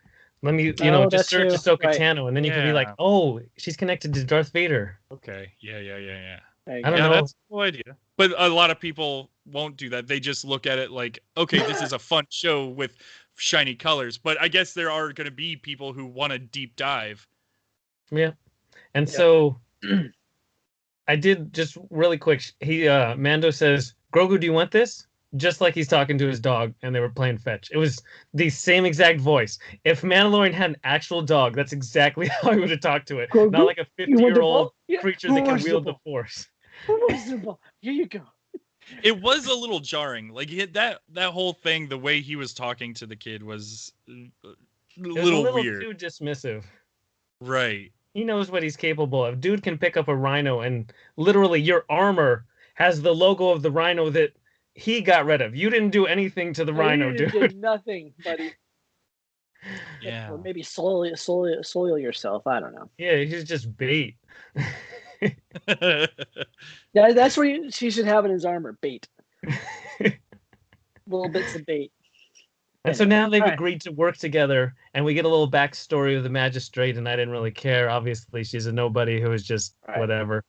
Speaker 1: let me, just search Ahsoka Tano, and then you can be like, oh, she's connected to Darth Vader.
Speaker 3: Okay, yeah.
Speaker 1: I don't know.
Speaker 3: That's a cool idea. But a lot of people won't do that. They just look at it like, okay, this is a fun show with shiny colors. But I guess there are going to be people who want to deep dive.
Speaker 1: Yeah. And
Speaker 2: Yeah.
Speaker 1: so I did just really quick. Mando says, "Grogu, do you want this?" Just like he's talking to his dog, and they were playing fetch. It was the same exact voice. If Mandalorian had an actual dog, that's exactly how he would have talked to it.
Speaker 2: Grogu,
Speaker 1: Not like a
Speaker 2: you want the
Speaker 1: 50-year-old
Speaker 2: ball? Yeah.
Speaker 1: creature
Speaker 2: Who
Speaker 1: that can
Speaker 2: wants the
Speaker 1: wield the
Speaker 2: ball?
Speaker 1: Force.
Speaker 2: Who wants the ball? Here you go.
Speaker 3: It was a little jarring. Like that whole thing, the way he was talking to the kid was a
Speaker 1: It was a
Speaker 3: little
Speaker 1: little
Speaker 3: weird.
Speaker 1: too dismissive.
Speaker 3: Right.
Speaker 1: He knows what he's capable of. Dude can pick up a rhino, and literally your armor has the logo of the rhino that he got rid of. You didn't do anything to the rhino,
Speaker 2: You
Speaker 1: dude.
Speaker 2: did nothing, buddy.
Speaker 3: Yeah.
Speaker 2: Or maybe soil yourself. I don't know.
Speaker 1: Yeah, he's just bait.
Speaker 2: Yeah, that's where she should have in his armor. Bait. Little bits of bait.
Speaker 1: And so now they've
Speaker 2: All right.
Speaker 1: agreed to work together, and we get a little backstory of the magistrate, and I didn't really care. Obviously, she's a nobody who is just
Speaker 2: Right.
Speaker 1: whatever.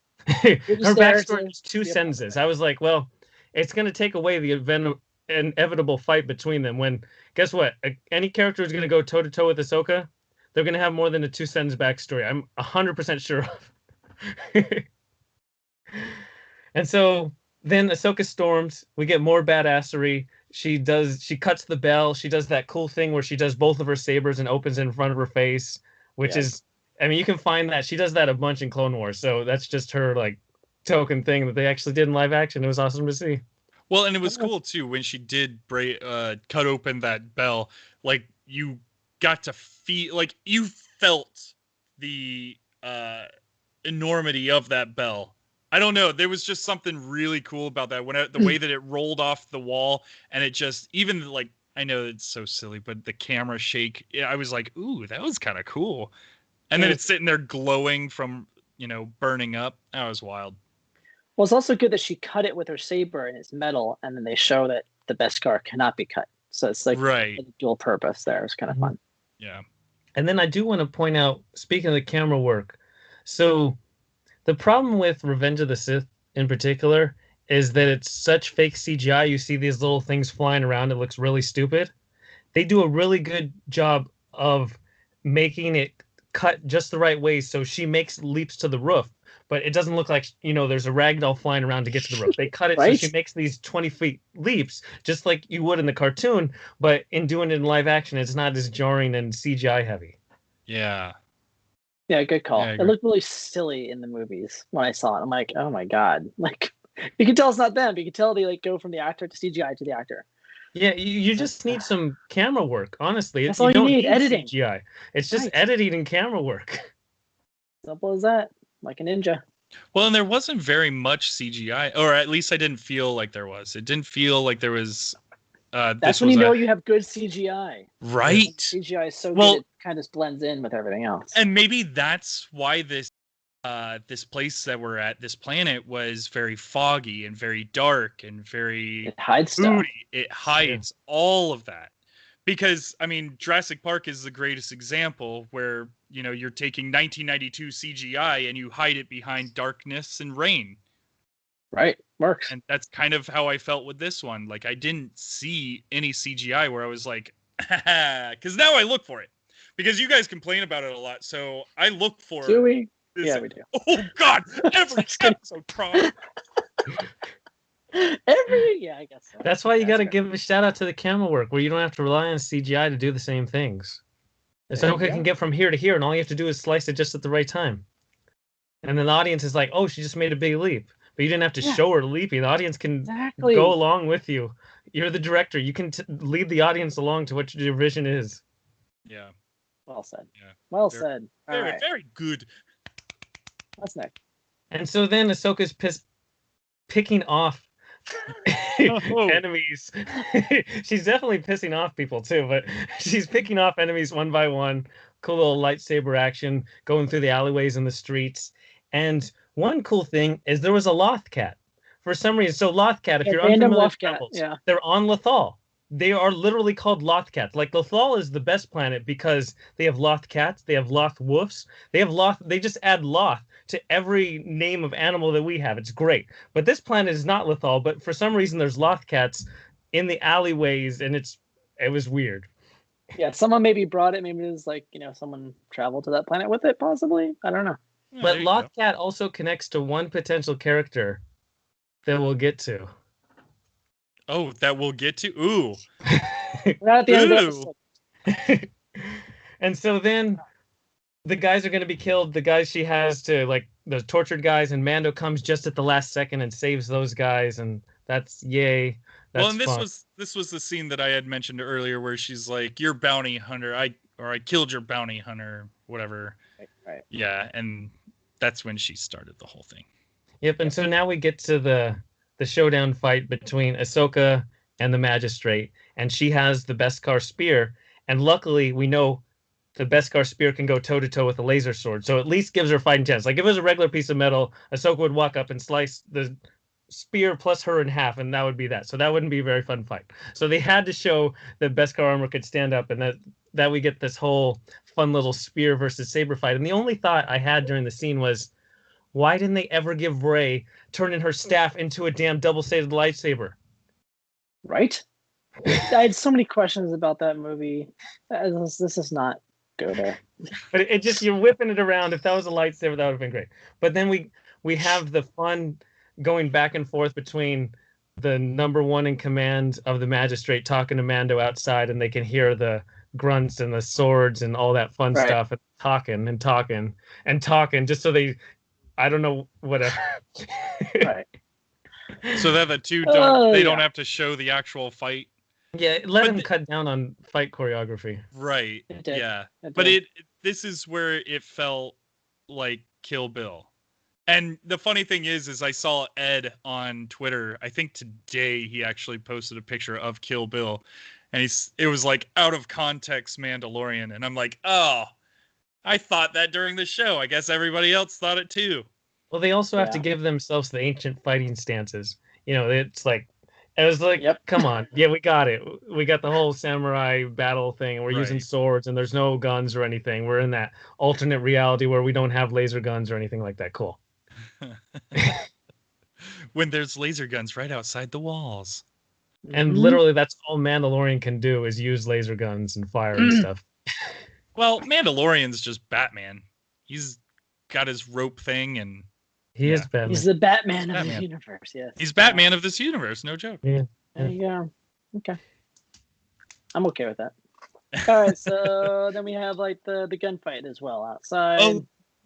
Speaker 2: You're
Speaker 1: Her
Speaker 2: just there
Speaker 1: backstory
Speaker 2: to
Speaker 1: is two
Speaker 2: be a
Speaker 1: sentences.
Speaker 2: puppet.
Speaker 1: I was like, well, it's going to take away the inevitable fight between them. When, guess what? Any character who's going to go toe-to-toe with Ahsoka, they're going to have more than a two-sentence backstory. I'm 100% sure of. And so then Ahsoka storms. We get more badassery. She cuts the bell. She does that cool thing where she does both of her sabers and opens it in front of her face, which is, I mean, you can find that. She does that a bunch in Clone Wars. So that's just her like token thing that they actually did in live action. It was awesome to see.
Speaker 3: Well, and it was cool too when she did cut open that bell. Like you got to feel, like you felt the enormity of that bell. I don't know. There was just something really cool about that the way that it rolled off the wall, and it just even like, I know it's so silly, but the camera shake. I was like, ooh, that was kind of cool. And then it's sitting there glowing from burning up. That was wild.
Speaker 2: Well, it's also good that she cut it with her saber and it's metal, and then they show that the Beskar cannot be cut. So it's like
Speaker 3: right.
Speaker 2: a dual purpose there. It's kind of fun.
Speaker 3: Yeah.
Speaker 1: And then I do want to point out, speaking of the camera work, so the problem with Revenge of the Sith in particular is that it's such fake CGI. You see these little things flying around. It looks really stupid. They do a really good job of making it cut just the right way. So she makes leaps to the roof, but it doesn't look like, there's a ragdoll flying around to get to the roof. They cut it
Speaker 2: Right?
Speaker 1: so she makes these 20-feet leaps, just like you would in the cartoon, but in doing it in live action, it's not as jarring and CGI heavy.
Speaker 3: Yeah.
Speaker 2: Yeah, good call.
Speaker 3: Yeah,
Speaker 2: it looked really silly in the movies when I saw it. I'm like, oh my god! Like, you can tell it's not them. But you can tell they like go from the actor to CGI to the actor.
Speaker 1: Yeah, you just need some camera work. Honestly,
Speaker 2: That's all you
Speaker 1: don't
Speaker 2: need. Editing.
Speaker 1: CGI. It's just
Speaker 2: Right.
Speaker 1: editing and camera work.
Speaker 2: Simple as that. Like a ninja.
Speaker 3: Well, and there wasn't very much CGI, or at least I didn't feel like there was. It didn't feel like there was.
Speaker 2: That's when you know you have good CGI.
Speaker 3: Right.
Speaker 2: CGI is so good it kind of blends in with everything else.
Speaker 3: And maybe that's why this place that we're at, this planet, was very foggy and very dark and very
Speaker 2: it hides
Speaker 3: moody.
Speaker 2: stuff.
Speaker 3: It hides all of that. Because, I mean, Jurassic Park is the greatest example where, you're taking 1992 CGI and you hide it behind darkness and rain.
Speaker 2: Right. Works.
Speaker 3: And that's kind of how I felt with this one. Like, I didn't see any CGI where I was like, because now I look for it. Because you guys complain about it a lot. So I look for
Speaker 2: Do we?
Speaker 3: this.
Speaker 2: Yeah, we do.
Speaker 3: Oh, God. Every episode, Tron.
Speaker 2: I guess so.
Speaker 1: That's why you got to give a shout out to the camera work, where you don't have to rely on CGI to do the same things. Ahsoka can get from here to here, and all you have to do is slice it just at the right time. And then the audience is like, "Oh, she just made a big leap," but you didn't have to show her leaping. The audience can go along with you. You're the director. You can lead the audience along to what your vision is.
Speaker 3: Yeah.
Speaker 2: Well said.
Speaker 3: Yeah.
Speaker 2: Well said. All
Speaker 3: Very,
Speaker 2: right.
Speaker 3: very good.
Speaker 2: What's next?
Speaker 1: And so then Ahsoka's picking off enemies. She's definitely pissing off people too, but she's picking off enemies one by one. Cool little lightsaber action going through the alleyways and the streets. And one cool thing is there was a Loth cat for some reason. So Loth cat, if you're unfamiliar with Rebels, they're on Lothal. They are literally called Loth cats. Like, Lothal is the best planet because they have Loth cats, they have Loth wolves, they just add Loth to every name of animal that we have. It's great. But this planet is not Lothal, but for some reason there's Loth cats in the alleyways, and it was weird.
Speaker 2: Yeah, someone maybe brought it. Maybe it was like, someone traveled to that planet with it, possibly. I don't know.
Speaker 3: Yeah,
Speaker 1: But
Speaker 3: there you go.
Speaker 1: Lothcat also connects to one potential character that we'll get to.
Speaker 3: Oh, that we'll get to. Ooh.
Speaker 2: We're not at the end of the
Speaker 3: Ooh.
Speaker 2: episode.
Speaker 1: And so then the guys are going to be killed. The guys she has to, like, the tortured guys, and Mando comes just at the last second and saves those guys, and that's yay. That's
Speaker 3: Well, and
Speaker 1: fun.
Speaker 3: this was the scene that I had mentioned earlier where she's like, "Your bounty hunter, I killed your bounty hunter, whatever."
Speaker 2: Right.
Speaker 3: Yeah, and that's when she started the whole thing.
Speaker 1: Yep, and so now we get to the showdown fight between Ahsoka and the Magistrate, and she has the Beskar spear, and luckily we know the Beskar spear can go toe-to-toe with a laser sword, so at least gives her a fighting chance. Like, if it was a regular piece of metal, Ahsoka would walk up and slice the spear plus her in half, and that would be that. So that wouldn't be a very fun fight. So they had to show that Beskar armor could stand up, and that we get this whole fun little spear versus saber fight. And the only thought I had during the scene was, why didn't they ever give Rey turning her staff into a damn double-sided lightsaber?
Speaker 2: Right? I had so many questions about that movie. This is not go there.
Speaker 1: But it just, you're whipping it around. If that was a lightsaber, that would have been great. But then we have the fun going back and forth between the number one in command of the Magistrate talking to Mando outside, and they can hear the grunts and the swords and all that fun stuff, and talking and talking and talking, just so they, I don't know, whatever.
Speaker 2: Right.
Speaker 3: So that the two don't have to show the actual fight.
Speaker 1: Yeah, let them cut down on fight choreography.
Speaker 3: Right. Yeah. But this is where it felt like Kill Bill. And the funny thing is I saw Ed on Twitter. I think today he actually posted a picture of Kill Bill, and it was like out of context Mandalorian, and I'm like, oh, I thought that during the show. I guess everybody else thought it too.
Speaker 1: Well, they also have to give themselves the ancient fighting stances. It's like, it was like, come on, yeah, we got it. We got the whole samurai battle thing, and we're using swords, and there's no guns or anything. We're in that alternate reality where we don't have laser guns or anything like that. Cool.
Speaker 3: When there's laser guns right outside the walls.
Speaker 1: And literally that's all Mandalorian can do, is use laser guns and fire and stuff.
Speaker 3: Well, Mandalorian's just Batman. He's got his rope thing, and
Speaker 1: he is Batman.
Speaker 2: He's the Batman of the universe, yes.
Speaker 3: He's Batman of this universe, no joke.
Speaker 1: Yeah.
Speaker 2: There you go. Okay. I'm okay with that. All right, so then we have like the gunfight as well outside.
Speaker 3: Oh,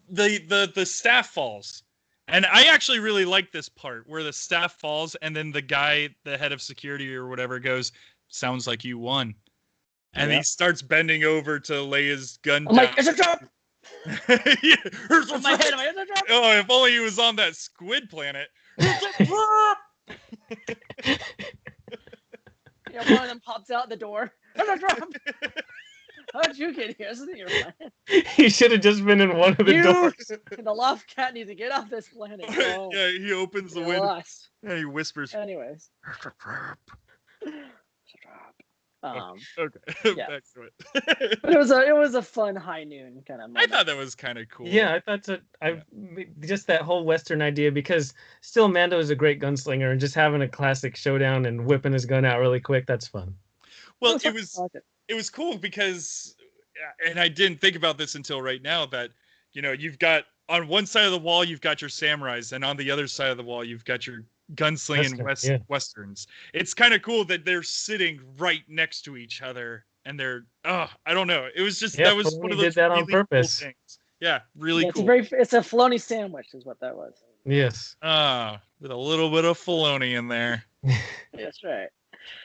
Speaker 3: the staff falls. And I actually really like this part where the staff falls, and then the guy, the head of security or whatever, goes, "Sounds like you won." And he starts bending over to lay his gun down.
Speaker 2: I'm like, it's a drop!
Speaker 3: Yeah,
Speaker 2: in my head, it's a drop!
Speaker 3: Oh, if only he was on that squid planet.
Speaker 2: Yeah, one of them pops out the door. It's a drop! How'd you get here? Isn't it your planet?
Speaker 1: He should have just been in one of the doors.
Speaker 2: The loft cat needs to get off this planet. Oh,
Speaker 3: Yeah, he opens the window and he whispers.
Speaker 2: Anyways.
Speaker 3: It's a trap.
Speaker 2: Okay. Yeah.
Speaker 3: Back to it.
Speaker 2: But it was a fun high noon kind of moment.
Speaker 3: I thought that was kind of cool.
Speaker 1: Yeah, I thought so. Just that whole Western idea, because still Mando is a great gunslinger, and just having a classic showdown and whipping his gun out really quick, that's fun.
Speaker 3: Well, it was cool because, and I didn't think about this until right now, that, you've got on one side of the wall, you've got your samurais, and on the other side of the wall, you've got your gunslinging Westerns. It's kind of cool that they're sitting right next to each other, and they're, I don't know. It was just, that was one of those
Speaker 1: did that
Speaker 3: really
Speaker 1: on purpose.
Speaker 3: cool things. Yeah, really cool.
Speaker 2: It's a Filoni sandwich is what that was.
Speaker 1: Yes.
Speaker 3: With a little bit of Filoni in there.
Speaker 2: That's right.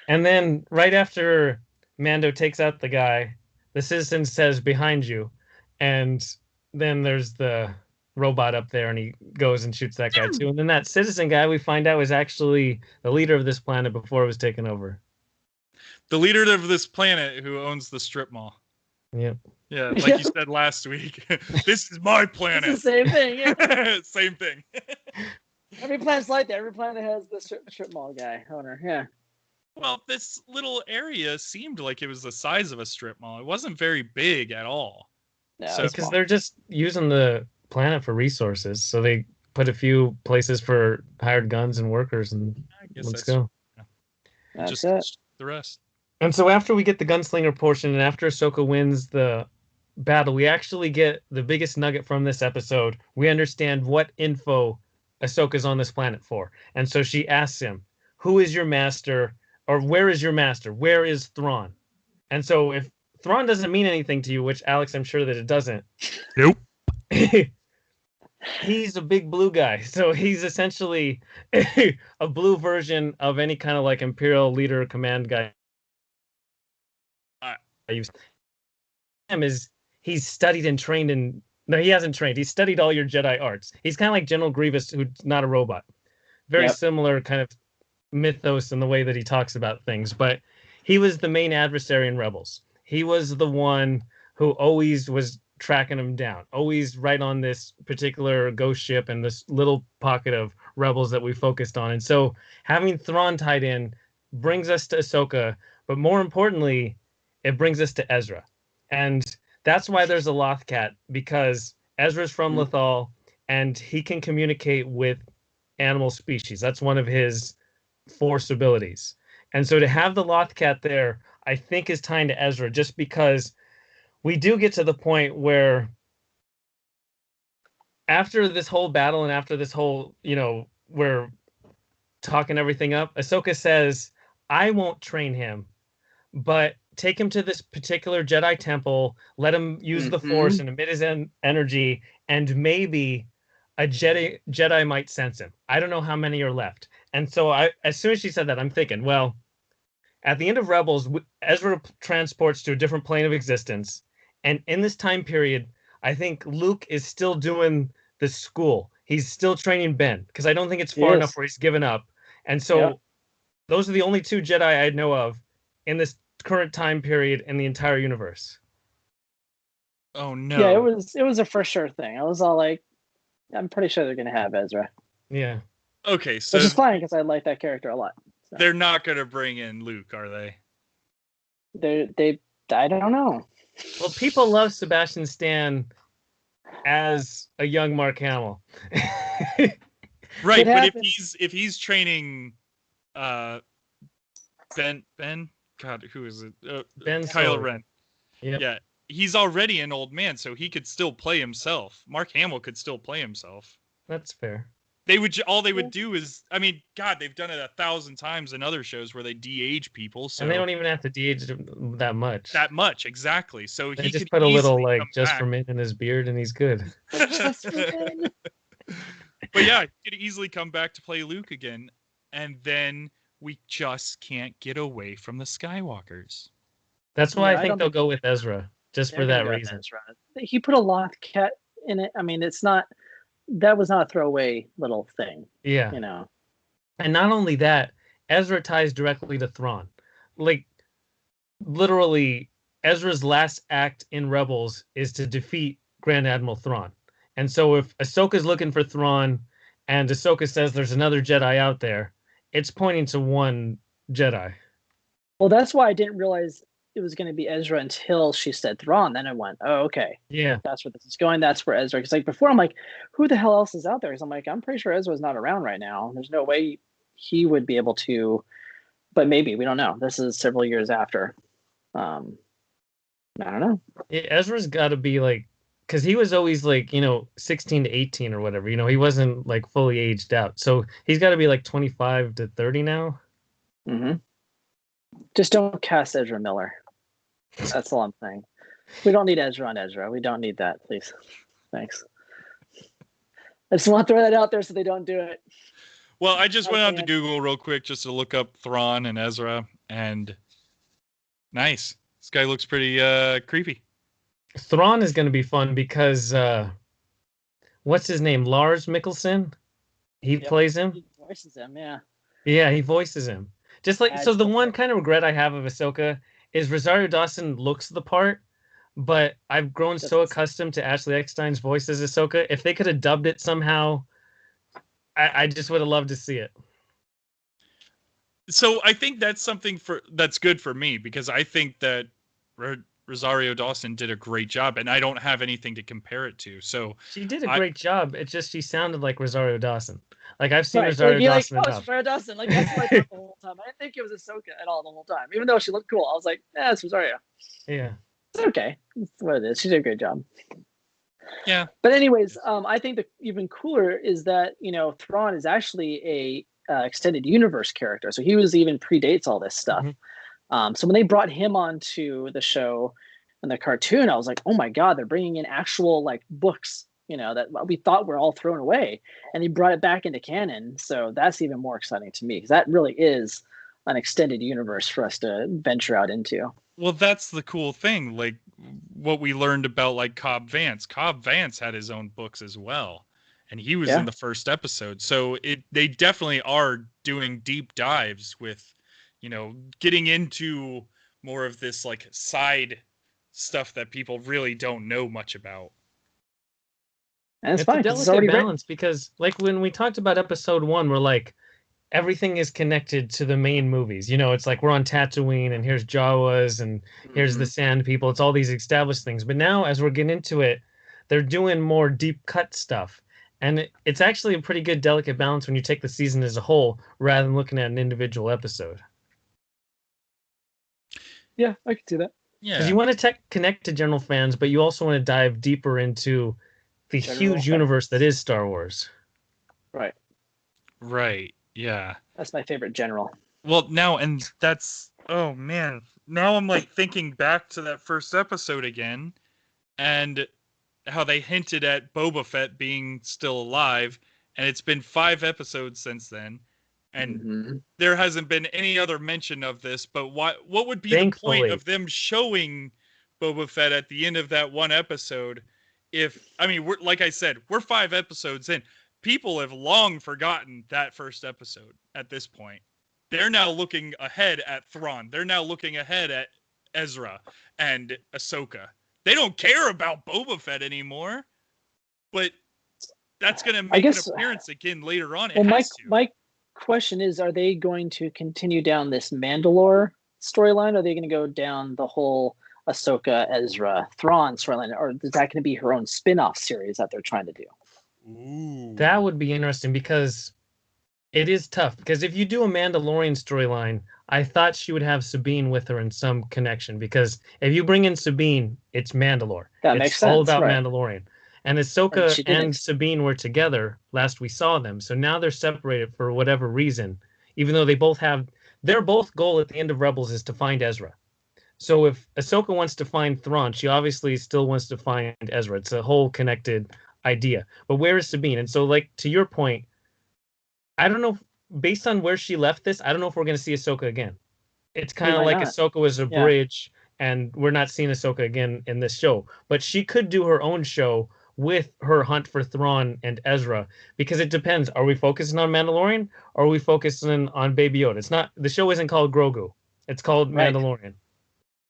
Speaker 1: And then right after Mando takes out the guy, the citizen says, "Behind you," and then there's the robot up there, and he goes and shoots that guy too. And then that citizen guy, we find out, was actually the leader of this planet before it was taken over.
Speaker 3: The leader of this planet who owns the strip mall.
Speaker 1: Yep.
Speaker 3: Yeah, like you said last week. This is my planet.
Speaker 2: It's the same thing. Yeah.
Speaker 3: Same thing.
Speaker 2: Every planet's like that. Every planet has the strip mall guy owner. Yeah.
Speaker 3: Well, this little area seemed like it was the size of a strip mall. It wasn't very big at all.
Speaker 2: Yeah,
Speaker 1: so because they're just using the planet for resources, so they put a few places for hired guns and workers, and let's go.
Speaker 3: Yeah. Just the rest.
Speaker 1: And so after we get the gunslinger portion and after Ahsoka wins the battle, we actually get the biggest nugget from this episode. We understand what info Ahsoka's on this planet for. And so she asks him, "Who is your master?" or "Where is your master? Where is Thrawn?" And so if Thrawn doesn't mean anything to you, which Alex, I'm sure that it doesn't.
Speaker 3: Nope.
Speaker 1: He's a big blue guy. So he's essentially a blue version of any kind of like Imperial leader command guy. Him is he's studied and trained in no, he hasn't trained. He's studied all your Jedi arts. He's kind of like General Grievous, who's not a robot. Very similar kind of mythos in the way that he talks about things. But he was the main adversary in Rebels. He was the one who always was tracking him down, always right on this particular ghost ship and this little pocket of Rebels that we focused on. And so having Thrawn tied in brings us to Ahsoka, but more importantly, it brings us to Ezra. And that's why there's a Lothcat, because Ezra's from Lothal and he can communicate with animal species. That's one of his Force abilities. And so to have the Lothcat there, I think is tying to Ezra, just because we do get to the point where after this whole battle and after this whole, we're talking everything up, Ahsoka says, "I won't train him, but take him to this particular Jedi temple, let him use the Force and emit his energy, and maybe a Jedi might sense him. I don't know how many are left." And so as soon as she said that, I'm thinking, well, at the end of Rebels, Ezra transports to a different plane of existence. And in this time period, I think Luke is still doing the school. He's still training Ben, because I don't think it's far enough where he's given up. And so those are the only two Jedi I know of in this current time period in the entire universe.
Speaker 3: Oh no.
Speaker 2: Yeah, it was a for sure thing. I was all like, I'm pretty sure they're gonna have Ezra.
Speaker 1: Yeah.
Speaker 3: Okay, so
Speaker 2: which is fine because I like that character a lot. So.
Speaker 3: They're not gonna bring in Luke, are they?
Speaker 2: They I don't know.
Speaker 1: Well, people love Sebastian Stan as a young Mark Hamill.
Speaker 3: Right, but if he's training Ben God, who is it?
Speaker 1: Ben
Speaker 3: Kylo
Speaker 1: Solo.
Speaker 3: Ren.
Speaker 1: Yep.
Speaker 3: Yeah. He's already an old man, so he could still play himself. Mark Hamill could still play himself.
Speaker 1: That's fair.
Speaker 3: They would do is, I mean, God, they've done it 1,000 times in other shows where they de-age people. So
Speaker 1: and they don't even have to de-age that much.
Speaker 3: That much, exactly. So
Speaker 1: they
Speaker 3: he
Speaker 1: just
Speaker 3: could
Speaker 1: put a little like just
Speaker 3: back.
Speaker 1: for Min in his beard, and he's good.
Speaker 2: Just for Min.
Speaker 3: But yeah, he could easily come back to play Luke again, and then we just can't get away from the Skywalkers.
Speaker 1: That's why I think they'll go with Ezra, just for that reason.
Speaker 2: He put a Lothcat in it. I mean, that was not a throwaway little thing.
Speaker 1: Yeah. And not only that, Ezra ties directly to Thrawn. Like, literally, Ezra's last act in Rebels is to defeat Grand Admiral Thrawn. And so if Ahsoka's looking for Thrawn and Ahsoka says there's another Jedi out there, it's pointing to one Jedi.
Speaker 2: Well, that's why I didn't realize it was going to be Ezra until she said Thrawn. Then I went, oh, okay.
Speaker 1: Yeah.
Speaker 2: That's where this is going. That's where Ezra. Because like before, I'm like, who the hell else is out there? Because I'm like, I'm pretty sure Ezra's not around right now. There's no way he would be able to. But maybe, we don't know. This is several years after. I don't know.
Speaker 1: Yeah, Ezra's got to be like, because he was always like, 16 to 18 or whatever. He wasn't like fully aged out. So he's got to be like 25 to 30 now.
Speaker 2: Mm-hmm. Just don't cast Ezra Miller. That's all I'm saying. We don't need Ezra on Ezra. We don't need that, please. Thanks. I just want to throw that out there so they don't do it.
Speaker 3: Well, I just went on to Google real quick just to look up Thrawn and Ezra, and nice. This guy looks pretty creepy.
Speaker 1: Thrawn is going to be fun because what's his name? Lars Mikkelsen? He plays him?
Speaker 2: He voices him, yeah.
Speaker 1: Yeah, he voices him. Just like, so the one kind of regret I have of Ahsoka is Rosario Dawson looks the part, but I've grown so accustomed to Ashley Eckstein's voice as Ahsoka. If they could have dubbed it somehow, I just would have loved to see it.
Speaker 3: So I think that's something that's good for me, because I think that Rosario Dawson did a great job, and I don't have anything to compare it to. So
Speaker 1: she did a great job. It's just she sounded like Rosario Dawson. Like I've seen
Speaker 2: Right. So
Speaker 1: Rosario
Speaker 2: you'd be like,
Speaker 1: Dawson
Speaker 2: oh, it's
Speaker 1: enough.
Speaker 2: Rosario Dawson. Like that's what I thought the whole time. I didn't think it was Ahsoka at all the whole time, even though she looked cool. I was like, yeah, it's Rosario.
Speaker 1: Yeah.
Speaker 2: It's okay. It's what it is. She did a great job.
Speaker 3: Yeah.
Speaker 2: But anyways, I think the even cooler is that Thrawn is actually a extended universe character, so he was even predates all this stuff. So when they brought him onto the show and the cartoon, I was like, oh my god, they're bringing in actual like books, that we thought were all thrown away, and they brought it back into canon. So that's even more exciting to me because that really is an extended universe for us to venture out into.
Speaker 3: Well, that's the cool thing. Like what we learned about like Cobb Vanth. Cobb Vanth had his own books as well, and he was in the first episode. So they definitely are doing deep dives with, getting into more of this like side stuff that people really don't know much about.
Speaker 2: And it's
Speaker 1: a
Speaker 2: fine 'cause it's
Speaker 1: delicate
Speaker 2: already
Speaker 1: balance because like when we talked about episode 1, we're like everything is connected to the main movies. It's like we're on Tatooine and here's Jawas and here's the Sand People. It's all these established things. But now as we're getting into it, they're doing more deep cut stuff. And it's actually a pretty good delicate balance when you take the season as a whole rather than looking at an individual episode.
Speaker 2: Yeah, I can see that.
Speaker 3: Yeah.
Speaker 1: Because you want to connect to general fans, but you also want to dive deeper into the huge universe that is Star Wars.
Speaker 2: Right.
Speaker 3: Right. Yeah.
Speaker 2: That's my favorite general.
Speaker 3: Well, now, and that's, oh man, now I'm like thinking back to that first episode again and how they hinted at Boba Fett being still alive. And it's been 5 episodes since then. And there hasn't been any other mention of this. But what would be the point of them showing Boba Fett at the end of that one episode? We're, like I said, we're 5 episodes in. People have long forgotten that first episode at this point. They're now looking ahead at Thrawn. They're now looking ahead at Ezra and Ahsoka. They don't care about Boba Fett anymore. But that's going to make an appearance again later on.
Speaker 2: My question is, are they going to continue down this Mandalore storyline? Or are they going to go down the whole Ahsoka, Ezra, Thrawn storyline? Or is that going to be her own spin-off series that they're trying to do?
Speaker 3: Ooh.
Speaker 1: That would be interesting because it is tough. Because if you do a Mandalorian storyline, I thought she would have Sabine with her in some connection. Because if you bring in Sabine, it's Mandalore.
Speaker 2: That makes sense.
Speaker 1: It's all about Mandalorian. And Ahsoka and Sabine were together last we saw them. So now they're separated for whatever reason. Even though they both have their both goal at the end of Rebels is to find Ezra. So if Ahsoka wants to find Thrawn, she obviously still wants to find Ezra. It's a whole connected idea. But where is Sabine? And so, like, to your point, I don't know, based on where she left this, I don't know if we're going to see Ahsoka again. It's kind of like Ahsoka was a bridge, and we're not seeing Ahsoka again in this show. But she could do her own show with her hunt for Thrawn and Ezra, because it depends. Are we focusing on Mandalorian, or are we focusing on Baby Yoda? It's not, the show isn't called Grogu. It's called Mandalorian.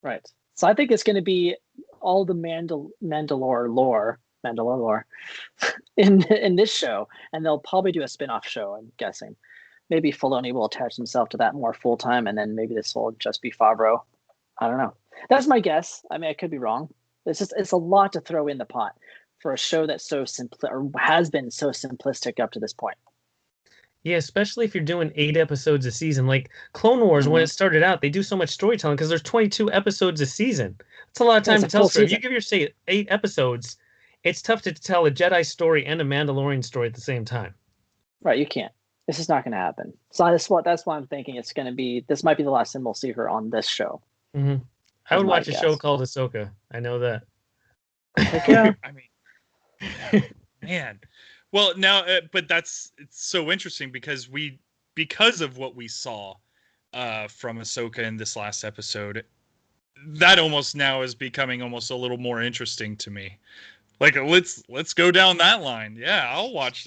Speaker 2: Right. So I think it's going to be all the Mandalore lore in this show, and they'll probably do a spin-off show, I'm guessing. Maybe Filoni will attach himself to that more full-time, and then maybe this will just be Favreau. I don't know. That's my guess. I mean, I could be wrong. It's a lot to throw in the pot for a show that's so simple, or has been so simplistic up to this point.
Speaker 1: Yeah, especially if you're doing 8 episodes a season. Like Clone Wars, when it started out, they do so much storytelling because there's 22 episodes a season. It's a lot of time to tell a story. If you give your 8 episodes, it's tough to tell a Jedi story and a Mandalorian story at the same time.
Speaker 2: Right, you can't. This is not going to happen. So that's why I'm thinking it's going to be. This might be the last time we'll see her on this show.
Speaker 1: I would watch a show called Ahsoka. I know that.
Speaker 2: Yeah.
Speaker 3: I mean, man. Well, now, but it's so interesting because of what we saw from Ahsoka in this last episode, that almost now is becoming almost a little more interesting to me. Like, let's go down that line. Yeah, I'll watch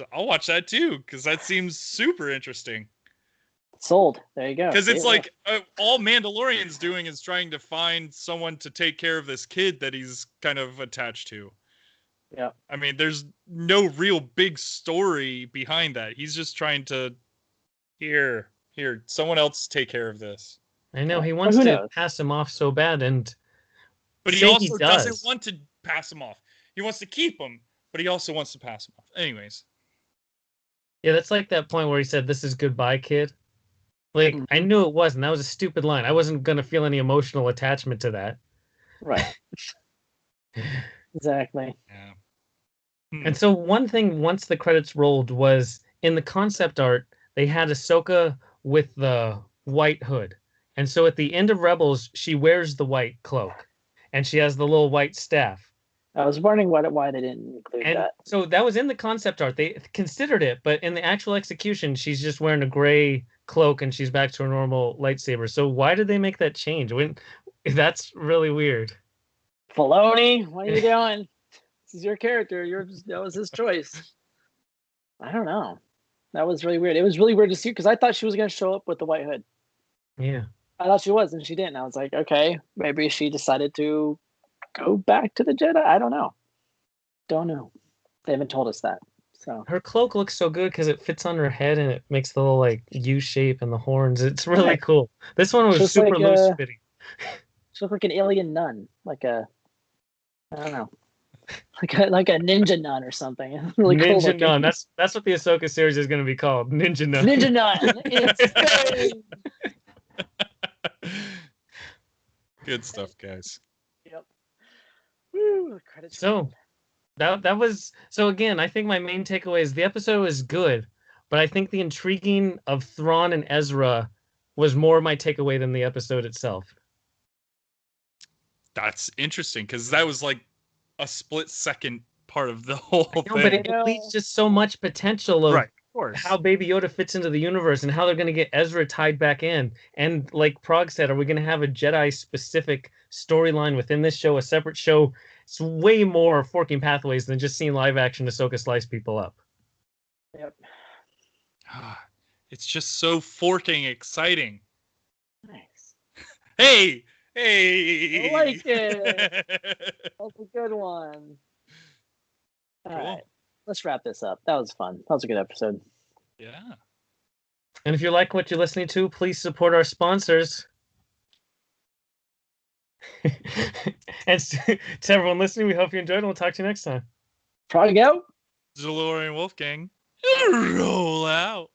Speaker 3: that too because that seems super interesting.
Speaker 2: Sold. There you go.
Speaker 3: Because it's like all Mandalorian's doing is trying to find someone to take care of this kid that he's kind of attached to.
Speaker 2: Yeah.
Speaker 3: I mean, there's no real big story behind that. He's just trying to, here, someone else take care of this.
Speaker 1: I know, he wants to pass him off so bad,
Speaker 3: but he also doesn't want to pass him off. He wants to keep him, but he also wants to pass him off. Anyways.
Speaker 1: Yeah, that's like that point where he said, "This is goodbye, kid." Like, I
Speaker 2: Mhm.
Speaker 1: knew it wasn't. That was a stupid line. I wasn't gonna feel any emotional attachment to that.
Speaker 2: Right. Exactly.
Speaker 3: Yeah.
Speaker 1: And so one thing, once the credits rolled, was in the concept art, they had Ahsoka with the white hood. And so at the end of Rebels, she wears the white cloak and she has the little white staff.
Speaker 2: I was wondering why they didn't include
Speaker 1: And
Speaker 2: that.
Speaker 1: so that was in the concept art. They considered it, but in the actual execution, she's just wearing a gray cloak and she's back to her normal lightsaber. So why did they make that change? When that's really weird.
Speaker 2: Filoni, what are you doing? This is your character. That was his choice. I don't know. That was really weird. It was really weird to see because I thought she was going to show up with the white hood.
Speaker 1: Yeah.
Speaker 2: I thought she was, and she didn't. I was like, okay, maybe she decided to go back to the Jedi. I don't know. Don't know. They haven't told us that. So
Speaker 1: Her cloak looks so good because it fits on her head and it makes the little like U shape and the horns. It's really
Speaker 2: right.
Speaker 1: cool. This one was
Speaker 2: Just
Speaker 1: super
Speaker 2: like
Speaker 1: loose fitting.
Speaker 2: she looked like an alien nun, like a I don't know, like a ninja nun or something. Really cool
Speaker 1: Ninja
Speaker 2: looking.
Speaker 1: Nun. That's what the Ahsoka series is going to be called. Ninja Nun.
Speaker 2: Ninja nun. It's
Speaker 3: Good stuff, guys.
Speaker 2: Yep. Woo, credits.
Speaker 1: So that was so again, I think my main takeaway is the episode was good, but I think the intriguing of Thrawn and Ezra was more my takeaway than the episode itself.
Speaker 3: That's interesting because that was like a split second part of the whole
Speaker 1: No,
Speaker 3: thing.
Speaker 1: but it leaves just so much potential of
Speaker 3: Right, of course.
Speaker 1: how Baby Yoda fits into the universe and how they're going to get Ezra tied back in. And like Prague said, are we going to have a Jedi specific storyline within this show, a separate show? It's way more forking pathways than just seeing live action Ahsoka slice people up.
Speaker 2: Yep.
Speaker 3: It's just so forking exciting.
Speaker 2: Nice.
Speaker 3: Hey!
Speaker 2: I like it. That's a good one. All right. Let's wrap this up. That was fun. That was a good episode.
Speaker 3: Yeah.
Speaker 1: And if you like what you're listening to, please support our sponsors. And to everyone listening, we hope you enjoyed, and we'll talk to you next time.
Speaker 2: Probably go.
Speaker 3: Mandalorian Wolfgang. Roll out.